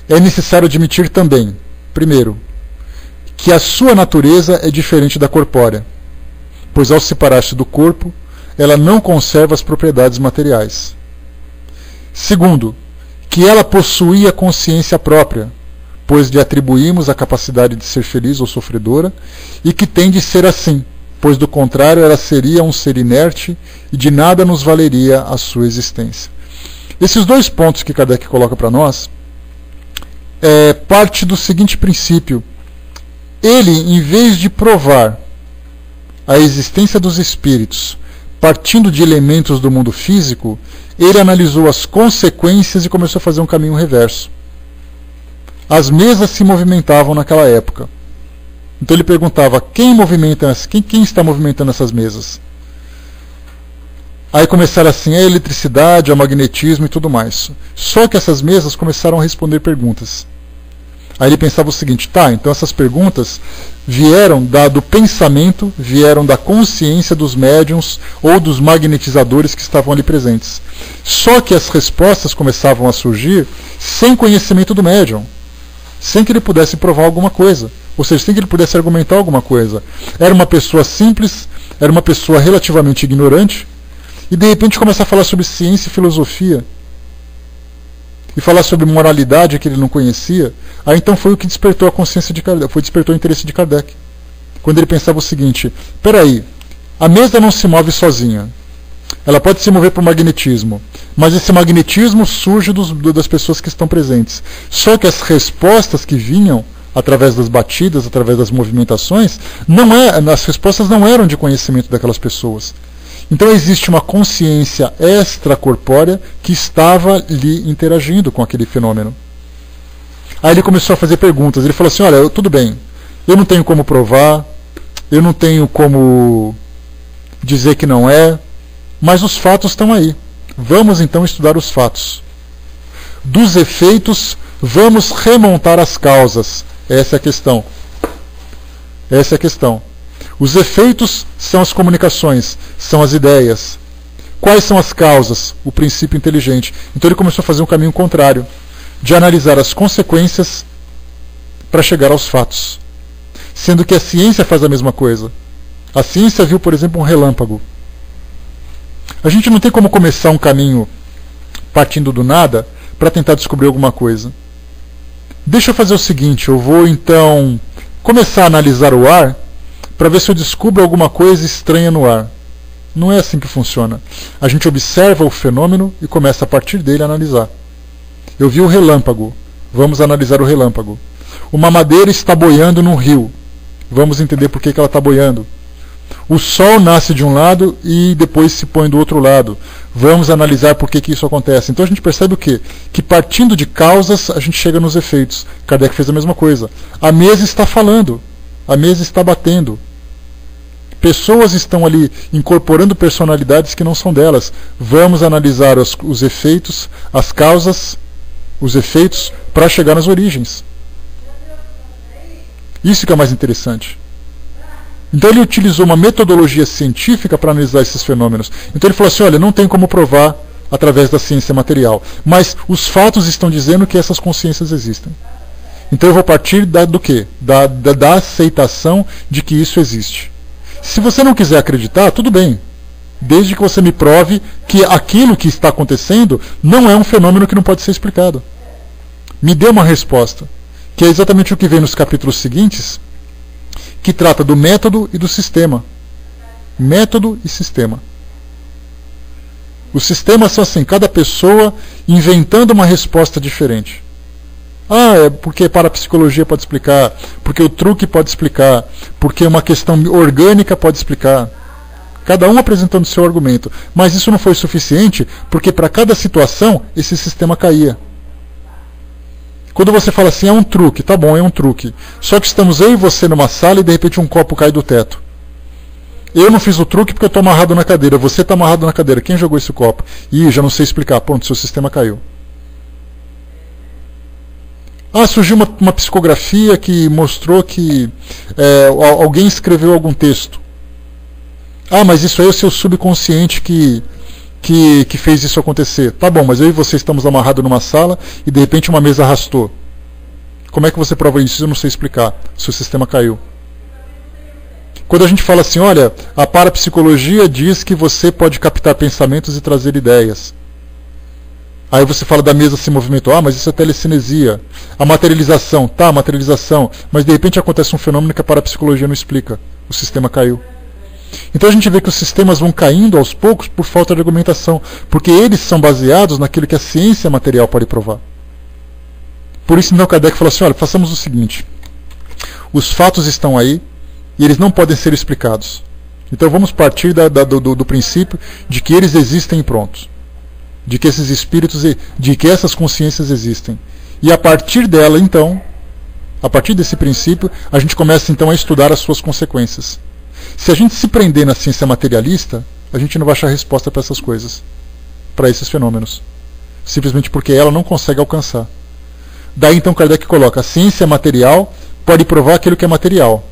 É necessário admitir também, primeiro, que a sua natureza é diferente da corpórea, pois ao separar-se do corpo, ela não conserva as propriedades materiais. Segundo, que ela possuía consciência própria, pois lhe atribuímos a capacidade de ser feliz ou sofredora, e que tem de ser assim, pois do contrário ela seria um ser inerte e de nada nos valeria a sua existência. Esses dois pontos que Kardec coloca para nós parte do seguinte princípio. Ele, em vez de provar a existência dos espíritos partindo de elementos do mundo físico, ele analisou as consequências e começou a fazer um caminho reverso. As mesas se movimentavam naquela época. Então ele perguntava, quem está movimentando essas mesas? Aí começaram assim, a eletricidade, o magnetismo e tudo mais. Só que essas mesas começaram a responder perguntas. Aí ele pensava o seguinte, então essas perguntas vieram do pensamento, vieram da consciência dos médiuns ou dos magnetizadores que estavam ali presentes. Só que as respostas começavam a surgir sem conhecimento do médium, sem que ele pudesse provar alguma coisa, ou seja, sem que ele pudesse argumentar alguma coisa. Era uma pessoa simples, era uma pessoa relativamente ignorante, e de repente começa a falar sobre ciência e filosofia, e falar sobre moralidade que ele não conhecia. Aí então foi o que despertou a consciência de Kardec, despertou o interesse de Kardec. Quando ele pensava o seguinte, peraí, a mesa não se move sozinha. Ela pode se mover por magnetismo, mas esse magnetismo surge das pessoas que estão presentes. Só que as respostas que vinham através das batidas, através das movimentações, as respostas não eram de conhecimento daquelas pessoas. Então existe uma consciência extracorpórea que estava ali interagindo com aquele fenômeno. Aí ele começou a fazer perguntas. Ele falou assim, olha, tudo bem, eu não tenho como provar, eu não tenho como dizer que não é, mas os fatos estão aí. Vamos então estudar os fatos. Dos efeitos, vamos remontar as causas. Essa é a questão. Essa é a questão. Os efeitos são as comunicações, são as ideias. Quais são as causas? O princípio inteligente. Então ele começou a fazer um caminho contrário, de analisar as consequências para chegar aos fatos. Sendo que a ciência faz a mesma coisa. A ciência viu, por exemplo, um relâmpago. A gente não tem como começar um caminho partindo do nada para tentar descobrir alguma coisa. Deixa eu fazer o seguinte, eu vou então começar a analisar o ar para ver se eu descubro alguma coisa estranha no ar. Não é assim que funciona. A gente observa o fenômeno e começa a partir dele a analisar. Eu vi o relâmpago, vamos analisar o relâmpago. Uma madeira está boiando num rio, vamos entender por que ela está boiando. O sol nasce de um lado e depois se põe do outro lado. Vamos analisar por que isso acontece. Então a gente percebe o quê? Que partindo de causas a gente chega nos efeitos. Kardec fez a mesma coisa. A mesa está falando, a mesa está batendo. Pessoas estão ali incorporando personalidades que não são delas. Vamos analisar os efeitos, as causas, os efeitos, para chegar nas origens. Isso que é mais interessante. Então ele utilizou uma metodologia científica para analisar esses fenômenos. Então ele falou assim, olha, não tem como provar através da ciência material, mas os fatos estão dizendo que essas consciências existem. Então eu vou partir do quê? Da aceitação de que isso existe. Se você não quiser acreditar, tudo bem. Desde que você me prove que aquilo que está acontecendo não é um fenômeno que não pode ser explicado. Me dê uma resposta, que é exatamente o que vem nos capítulos seguintes, que trata do método e do sistema. Método e sistema. Os sistemas são assim, cada pessoa inventando uma resposta diferente. É porque a parapsicologia pode explicar, porque o truque pode explicar, porque uma questão orgânica pode explicar. Cada um apresentando seu argumento. Mas isso não foi suficiente, porque para cada situação esse sistema caía. Quando você fala assim, é um truque, tá bom, é um truque. Só que estamos eu e você numa sala e de repente um copo cai do teto. Eu não fiz o truque porque eu estou amarrado na cadeira, você está amarrado na cadeira. Quem jogou esse copo? Já não sei explicar. Pronto, seu sistema caiu. Surgiu uma psicografia que mostrou que alguém escreveu algum texto. Mas isso aí é o seu subconsciente que fez isso acontecer. Tá bom, mas eu e você estamos amarrados numa sala e de repente uma mesa arrastou. Como é que você prova isso? Eu não sei explicar. Seu sistema caiu. Quando a gente fala assim, olha, a parapsicologia diz que você pode captar pensamentos e trazer ideias. Aí você fala da mesa se movimentou, mas isso é telecinesia. A materialização, tá, materialização, mas de repente acontece um fenômeno que a parapsicologia não explica. O sistema caiu. Então a gente vê que os sistemas vão caindo aos poucos por falta de argumentação, porque eles são baseados naquilo que a ciência material pode provar. Por isso então Kardec falou assim, olha, façamos o seguinte, os fatos estão aí e eles não podem ser explicados. Então vamos partir do princípio de que eles existem e prontos. De que esses espíritos, de que essas consciências existem. E a partir dela, então, a partir desse princípio, a gente começa então a estudar as suas consequências. Se a gente se prender na ciência materialista, a gente não vai achar resposta para essas coisas, para esses fenômenos. Simplesmente porque ela não consegue alcançar. Daí então Kardec coloca, a ciência material pode provar aquilo que é material.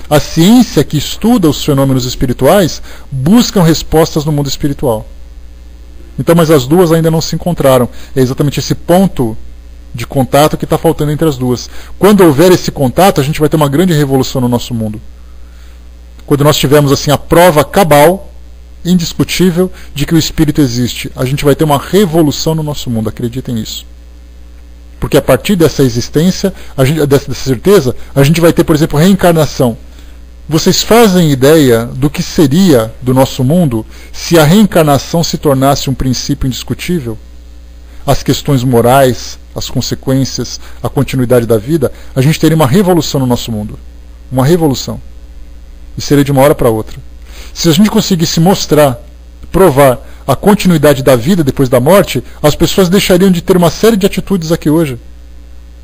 A ciência que estuda os fenômenos espirituais buscam respostas no mundo espiritual. Então, mas as duas ainda não se encontraram. É exatamente esse ponto de contato que está faltando entre as duas. Quando houver esse contato, a gente vai ter uma grande revolução no nosso mundo. Quando nós tivermos assim a prova cabal, indiscutível, de que o espírito existe, a gente vai ter uma revolução no nosso mundo, acreditem nisso. Porque a partir dessa existência, dessa certeza, a gente vai ter, por exemplo, reencarnação. Vocês fazem ideia do que seria do nosso mundo se a reencarnação se tornasse um princípio indiscutível? As questões morais, as consequências, a continuidade da vida, a gente teria uma revolução no nosso mundo. Uma revolução. E seria de uma hora para outra. Se a gente conseguisse mostrar, provar a continuidade da vida depois da morte, as pessoas deixariam de ter uma série de atitudes aqui hoje.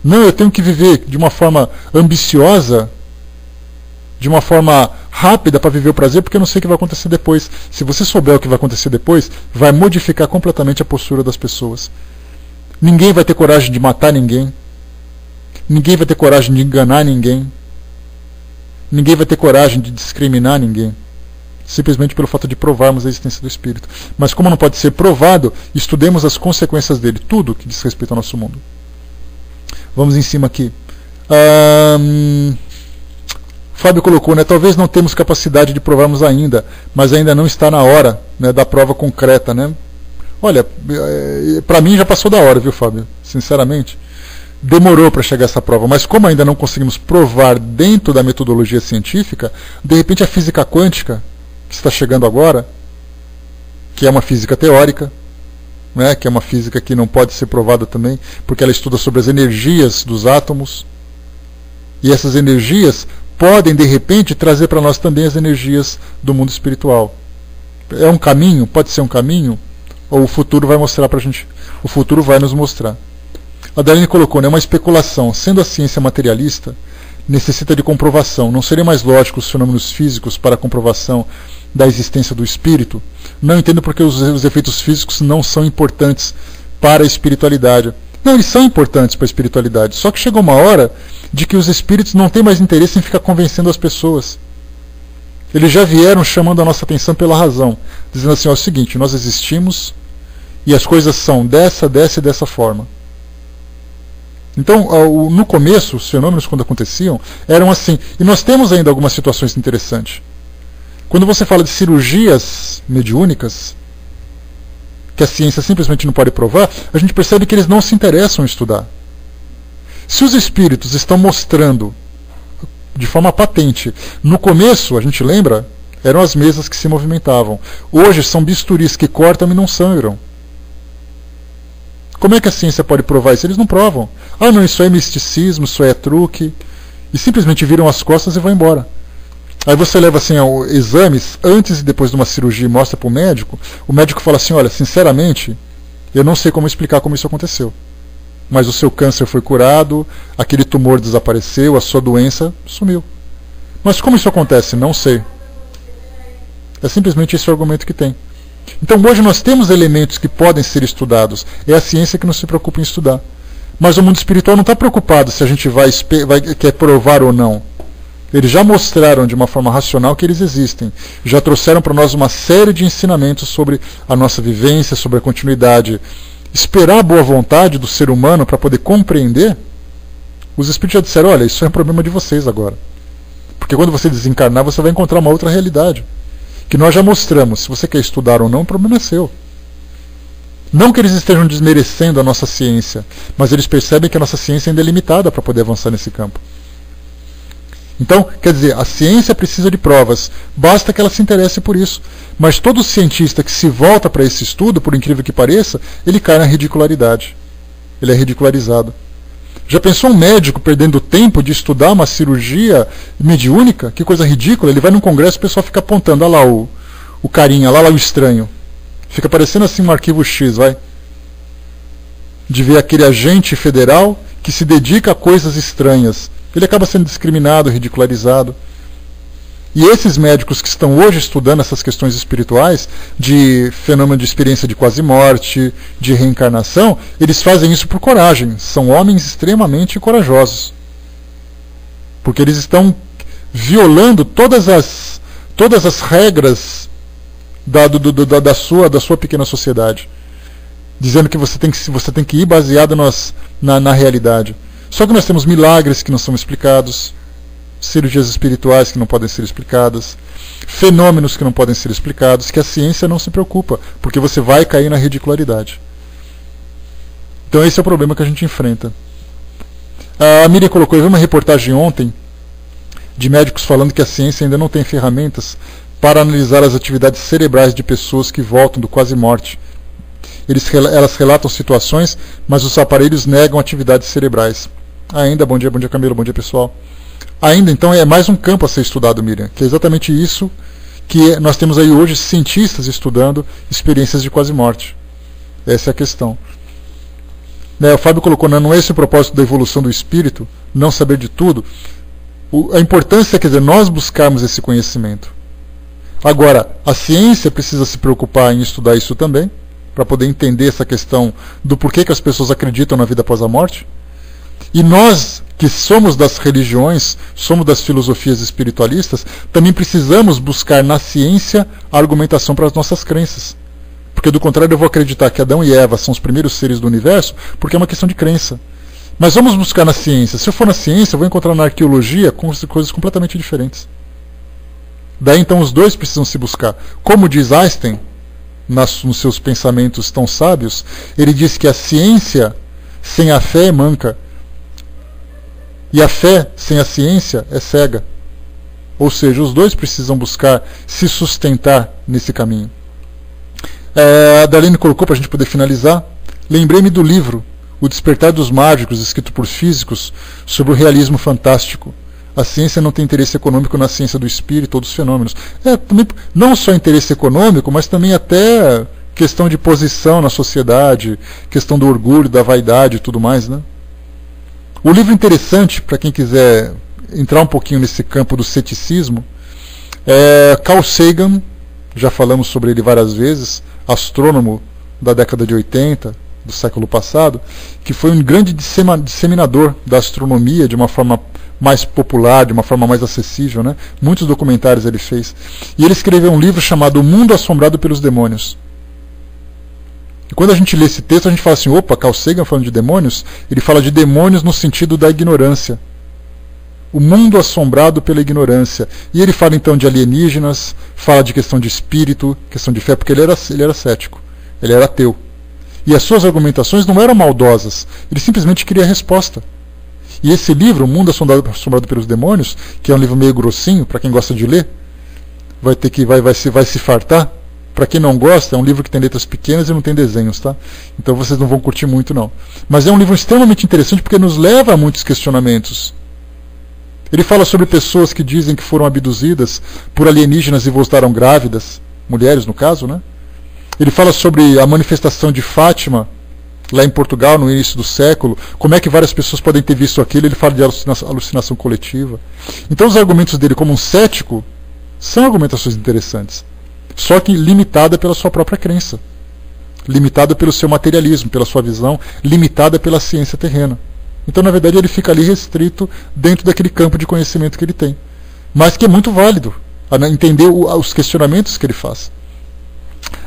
Não, eu tenho que viver de uma forma ambiciosa, de uma forma rápida para viver o prazer, porque eu não sei o que vai acontecer depois. Se você souber o que vai acontecer depois, vai modificar completamente a postura das pessoas. Ninguém vai ter coragem de matar ninguém. Ninguém vai ter coragem de enganar ninguém. Ninguém vai ter coragem de discriminar ninguém. Simplesmente pelo fato de provarmos a existência do Espírito. Mas como não pode ser provado, estudemos as consequências dele. Tudo que diz respeito ao nosso mundo. Vamos em cima aqui. Fábio colocou, né? Talvez não temos capacidade de provarmos ainda, mas ainda não está na hora, né, da prova concreta, né? Olha, para mim já passou da hora, viu, Fábio? Sinceramente, demorou para chegar essa prova, mas como ainda não conseguimos provar dentro da metodologia científica, de repente a física quântica, que está chegando agora, que é uma física teórica, né, que é uma física que não pode ser provada também, porque ela estuda sobre as energias dos átomos, e essas energias podem, de repente, trazer para nós também as energias do mundo espiritual. É um caminho? Pode ser um caminho? Ou o futuro vai mostrar para a gente? O futuro vai nos mostrar. A Darlene colocou, né, uma especulação. Sendo a ciência materialista, necessita de comprovação. Não seria mais lógico os fenômenos físicos para a comprovação da existência do espírito? Não entendo porque os efeitos físicos não são importantes para a espiritualidade. Não, eles são importantes para a espiritualidade. Só que chegou uma hora de que os espíritos não têm mais interesse em ficar convencendo as pessoas. Eles já vieram chamando a nossa atenção pela razão, dizendo assim, ó, é o seguinte, nós existimos e as coisas são dessa e dessa forma. Então, no começo, os fenômenos quando aconteciam, eram assim. E nós temos ainda algumas situações interessantes. Quando você fala de cirurgias mediúnicas, que a ciência simplesmente não pode provar, a gente percebe que eles não se interessam em estudar. Se os espíritos estão mostrando de forma patente, no começo, a gente lembra, eram as mesas que se movimentavam. Hoje são bisturis que cortam e não sangram. Como é que a ciência pode provar isso? Eles não provam. Ah, não, isso é misticismo, isso é truque. E simplesmente viram as costas e vão embora. Aí você leva assim, exames antes e depois de uma cirurgia e mostra para o médico fala assim, olha, sinceramente, eu não sei como explicar como isso aconteceu. Mas o seu câncer foi curado, aquele tumor desapareceu, a sua doença sumiu. Mas como isso acontece? Não sei. É simplesmente esse o argumento que tem. Então hoje nós temos elementos que podem ser estudados. É a ciência que não se preocupa em estudar. Mas o mundo espiritual não está preocupado se a gente quer provar ou não. Eles já mostraram de uma forma racional que eles existem. Já trouxeram para nós uma série de ensinamentos sobre a nossa vivência, sobre a continuidade. Esperar a boa vontade do ser humano para poder compreender, os espíritos já disseram, olha, isso é um problema de vocês agora. Porque quando você desencarnar, você vai encontrar uma outra realidade. Que nós já mostramos. Se você quer estudar ou não, o problema é seu. Não que eles estejam desmerecendo a nossa ciência, mas eles percebem que a nossa ciência ainda é limitada para poder avançar nesse campo. Então, quer dizer, a ciência precisa de provas, basta que ela se interesse por isso. Mas todo cientista que se volta para esse estudo, por incrível que pareça, ele cai na ridicularidade. Ele é ridicularizado. Já pensou um médico perdendo tempo de estudar uma cirurgia mediúnica? Que coisa ridícula. Ele vai num congresso e o pessoal fica apontando, olha lá o carinha, olha lá o estranho. Fica parecendo assim um arquivo X, vai. De ver aquele agente federal que se dedica a coisas estranhas. Ele acaba sendo discriminado, ridicularizado. E esses médicos que estão hoje estudando essas questões espirituais, de fenômeno de experiência de quase-morte, de reencarnação, eles fazem isso por coragem. São homens extremamente corajosos. Porque eles estão violando todas as regras da sua pequena sociedade. Dizendo que você tem que ir baseado na realidade. Só que nós temos milagres que não são explicados, cirurgias espirituais que não podem ser explicadas, fenômenos que não podem ser explicados, que a ciência não se preocupa, porque você vai cair na ridicularidade. Então esse é o problema que a gente enfrenta. A Miriam colocou, eu vi uma reportagem ontem de médicos falando que a ciência ainda não tem ferramentas para analisar as atividades cerebrais de pessoas que voltam do quase-morte. Elas relatam situações, mas os aparelhos negam atividades cerebrais. Ainda, bom dia Camilo, bom dia pessoal. Ainda, então, é mais um campo a ser estudado, Miriam, que é exatamente isso que nós temos aí hoje, cientistas estudando experiências de quase-morte. Essa é a questão. O Fábio colocou, não é esse o propósito da evolução do espírito, não saber de tudo. A importância é, quer dizer, nós buscarmos esse conhecimento. Agora, a ciência precisa se preocupar em estudar isso também, para poder entender essa questão do porquê que as pessoas acreditam na vida após a morte. E nós, que somos das religiões, somos das filosofias espiritualistas, também precisamos buscar na ciência a argumentação para as nossas crenças. Porque do contrário eu vou acreditar que Adão e Eva são os primeiros seres do universo, porque é uma questão de crença. Mas vamos buscar na ciência. Se eu for na ciência, eu vou encontrar na arqueologia coisas completamente diferentes. Daí então os dois precisam se buscar. Como diz Einstein, nos seus pensamentos tão sábios, ele diz que a ciência sem a fé é manca. E a fé sem a ciência é cega. Ou seja, os dois precisam buscar se sustentar nesse caminho. A Darlene colocou para a gente poder finalizar. Lembrei-me do livro O Despertar dos Mágicos, escrito por físicos, sobre o realismo fantástico. A ciência não tem interesse econômico na ciência do espírito ou dos fenômenos. Também, não só interesse econômico, mas também até questão de posição na sociedade, questão do orgulho, da vaidade e tudo mais, né? O livro interessante, para quem quiser entrar um pouquinho nesse campo do ceticismo, é Carl Sagan, já falamos sobre ele várias vezes, astrônomo da década de 80, do século passado, que foi um grande disseminador da astronomia de uma forma mais popular, de uma forma mais acessível, né? Muitos documentários ele fez. E ele escreveu um livro chamado O Mundo Assombrado pelos Demônios. E quando a gente lê esse texto, a gente fala assim, opa, Carl Sagan falando de demônios, ele fala de demônios no sentido da ignorância. O mundo assombrado pela ignorância. E ele fala então de alienígenas, fala de questão de espírito, questão de fé, porque ele era cético, ele era ateu. E as suas argumentações não eram maldosas, ele simplesmente queria a resposta. E esse livro, O Mundo Assombrado pelos Demônios, que é um livro meio grossinho, para quem gosta de ler, vai se fartar. Para quem não gosta, é um livro que tem letras pequenas e não tem desenhos, tá? Então vocês não vão curtir muito, não. Mas é um livro extremamente interessante porque nos leva a muitos questionamentos. Ele fala sobre pessoas que dizem que foram abduzidas por alienígenas e voltaram grávidas, mulheres no caso, né? Ele fala sobre a manifestação de Fátima, lá em Portugal, no início do século, como é que várias pessoas podem ter visto aquilo. Ele fala de alucinação coletiva. Então os argumentos dele como um cético são argumentações interessantes, só que limitada pela sua própria crença. limitado pelo seu materialismo, pela sua visão, limitada pela ciência terrena. Então, na verdade, ele fica ali restrito dentro daquele campo de conhecimento que ele tem. Mas que é muito válido entender os questionamentos que ele faz.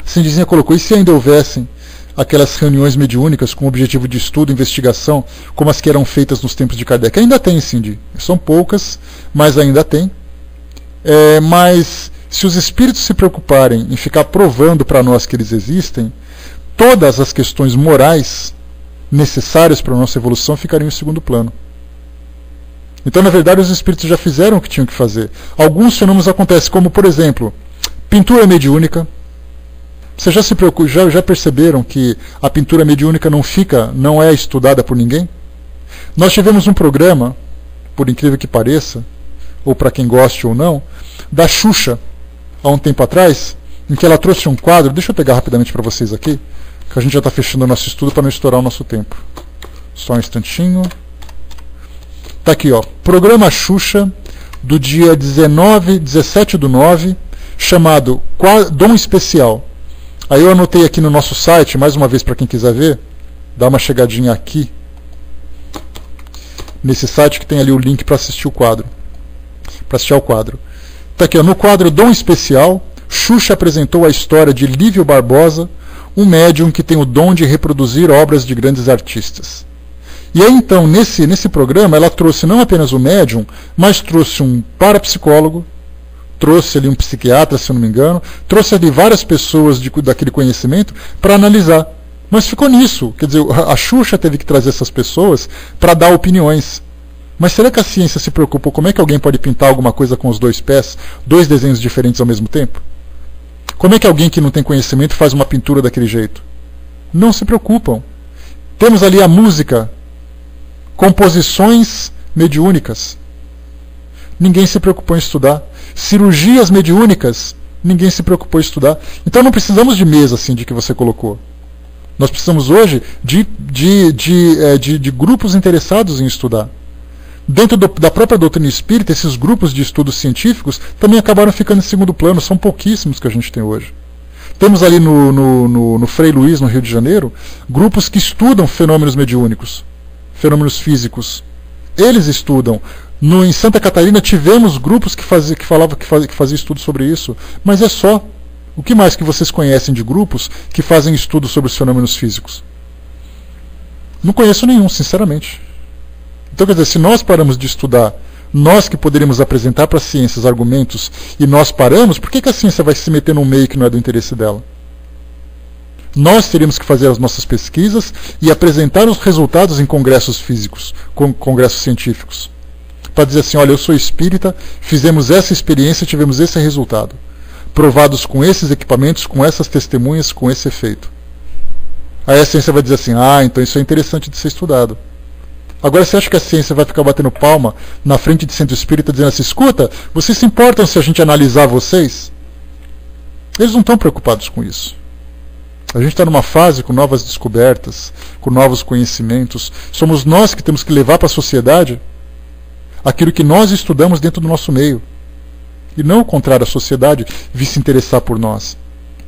Cindizinha colocou, e se ainda houvessem aquelas reuniões mediúnicas com objetivo de estudo, investigação, como as que eram feitas nos tempos de Kardec? Ainda tem, Cindy. São poucas, mas ainda tem. Mas se os espíritos se preocuparem em ficar provando para nós que eles existem, todas as questões morais necessárias para a nossa evolução ficariam em segundo plano. Então, na verdade, os espíritos já fizeram o que tinham que fazer. Alguns fenômenos acontecem, como, por exemplo, pintura mediúnica. Vocês já perceberam que a pintura mediúnica não é estudada por ninguém? Nós tivemos um programa, por incrível que pareça, ou para quem goste ou não, da Xuxa, há um tempo atrás, em que ela trouxe um quadro. Deixa eu pegar rapidamente para vocês aqui, que a gente já está fechando o nosso estudo para não estourar o nosso tempo. Só um instantinho. Está aqui, ó, programa Xuxa, do dia 17/9, chamado Dom Especial. Aí eu anotei aqui no nosso site, mais uma vez para quem quiser ver, dá uma chegadinha aqui, nesse site que tem ali o link para assistir o quadro. Para assistir ao quadro. Está aqui, ó, no quadro Dom Especial, Xuxa apresentou a história de Lívio Barbosa, um médium que tem o dom de reproduzir obras de grandes artistas. E aí, então, nesse programa, ela trouxe não apenas o médium, mas trouxe um parapsicólogo, trouxe ali um psiquiatra, se eu não me engano, trouxe ali várias pessoas daquele conhecimento para analisar. Mas ficou nisso. Quer dizer, a Xuxa teve que trazer essas pessoas para dar opiniões. Mas será que a ciência se preocupou? Como é que alguém pode pintar alguma coisa com os dois pés, dois desenhos diferentes ao mesmo tempo? Como é que alguém que não tem conhecimento faz uma pintura daquele jeito? Não se preocupam. Temos ali a música, composições mediúnicas. Ninguém se preocupou em estudar. Cirurgias mediúnicas, ninguém se preocupou em estudar. Então não precisamos de mesa assim de que você colocou. Nós precisamos hoje de grupos interessados em estudar. Dentro da própria doutrina espírita, esses grupos de estudos científicos também acabaram ficando em segundo plano. São pouquíssimos que a gente tem hoje. Temos ali no Frei Luiz, no Rio de Janeiro, grupos que estudam fenômenos mediúnicos, fenômenos físicos. Eles estudam. Em Santa Catarina tivemos grupos que faziam estudos sobre isso. Mas é só. O que mais que vocês conhecem de grupos que fazem estudos sobre os fenômenos físicos? Não conheço nenhum, sinceramente. Então, quer dizer, se nós paramos de estudar, nós que poderíamos apresentar para a ciência os argumentos, e nós paramos, por que a ciência vai se meter num meio que não é do interesse dela? Nós teríamos que fazer as nossas pesquisas e apresentar os resultados em congressos físicos, congressos científicos. Para dizer assim, olha, eu sou espírita, fizemos essa experiência e tivemos esse resultado. Provados com esses equipamentos, com essas testemunhas, com esse efeito. Aí a ciência vai dizer assim, então isso é interessante de ser estudado. Agora, você acha que a ciência vai ficar batendo palma na frente de centro espírita dizendo assim, escuta, vocês se importam se a gente analisar vocês? Eles não estão preocupados com isso. A gente está numa fase com novas descobertas, com novos conhecimentos. Somos nós que temos que levar para a sociedade aquilo que nós estudamos dentro do nosso meio. E não o contrário, a sociedade vir se interessar por nós.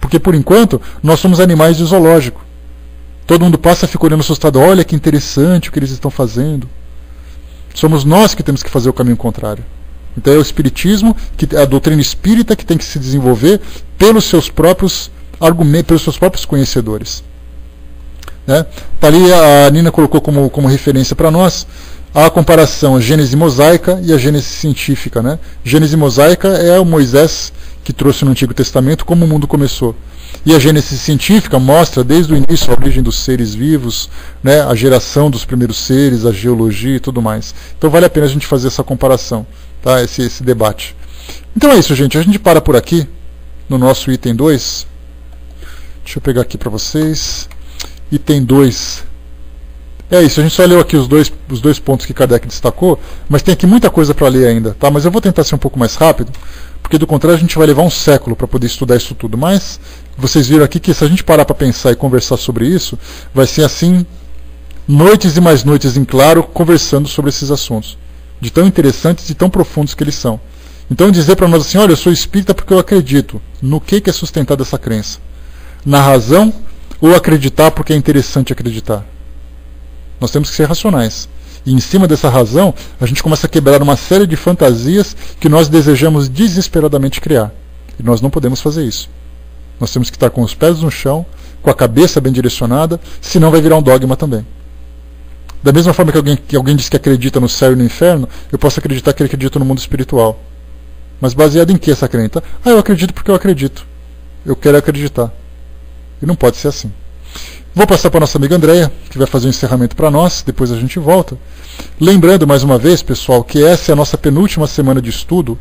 Porque, por enquanto, nós somos animais de zoológico. Todo mundo passa e fica olhando assustado. Olha que interessante o que eles estão fazendo. Somos nós que temos que fazer o caminho contrário. Então é o espiritismo, a doutrina espírita que tem que se desenvolver pelos seus próprios argumentos, pelos seus próprios conhecedores. Né? Tá ali, a Nina colocou como referência para nós a comparação a Gênese mosaica e a Gênese científica. Né? Gênese mosaica é o Moisés que trouxe no Antigo Testamento como o mundo começou. E a Gênese científica mostra desde o início a origem dos seres vivos, né, a geração dos primeiros seres, a geologia e tudo mais. Então vale a pena a gente fazer essa comparação, tá? esse debate. Então é isso, gente. A gente para por aqui no nosso item 2. Deixa eu pegar aqui para vocês. Item 2. É isso, a gente só leu aqui os dois pontos que Kardec destacou, mas tem aqui muita coisa para ler ainda, tá? Mas eu vou tentar ser um pouco mais rápido, porque do contrário a gente vai levar um século para poder estudar isso tudo. Mas vocês viram aqui que se a gente parar para pensar e conversar sobre isso, vai ser assim, noites e mais noites em claro, conversando sobre esses assuntos, de tão interessantes e tão profundos que eles são. Então dizer para nós assim, olha, eu sou espírita porque eu acredito. No que é sustentada essa crença? Na razão ou acreditar porque é interessante acreditar. Nós temos que ser racionais. E em cima dessa razão, a gente começa a quebrar uma série de fantasias que nós desejamos desesperadamente criar. E nós não podemos fazer isso. Nós temos que estar com os pés no chão, com a cabeça bem direcionada, senão vai virar um dogma também. Da mesma forma que alguém diz que acredita no céu e no inferno, eu posso acreditar que ele acredita no mundo espiritual. Mas baseado em que essa crença? Eu acredito porque eu acredito. Eu quero acreditar. E não pode ser assim. Vou passar para a nossa amiga Andréia, que vai fazer um encerramento para nós, depois a gente volta. Lembrando mais uma vez, pessoal, que essa é a nossa penúltima semana de estudo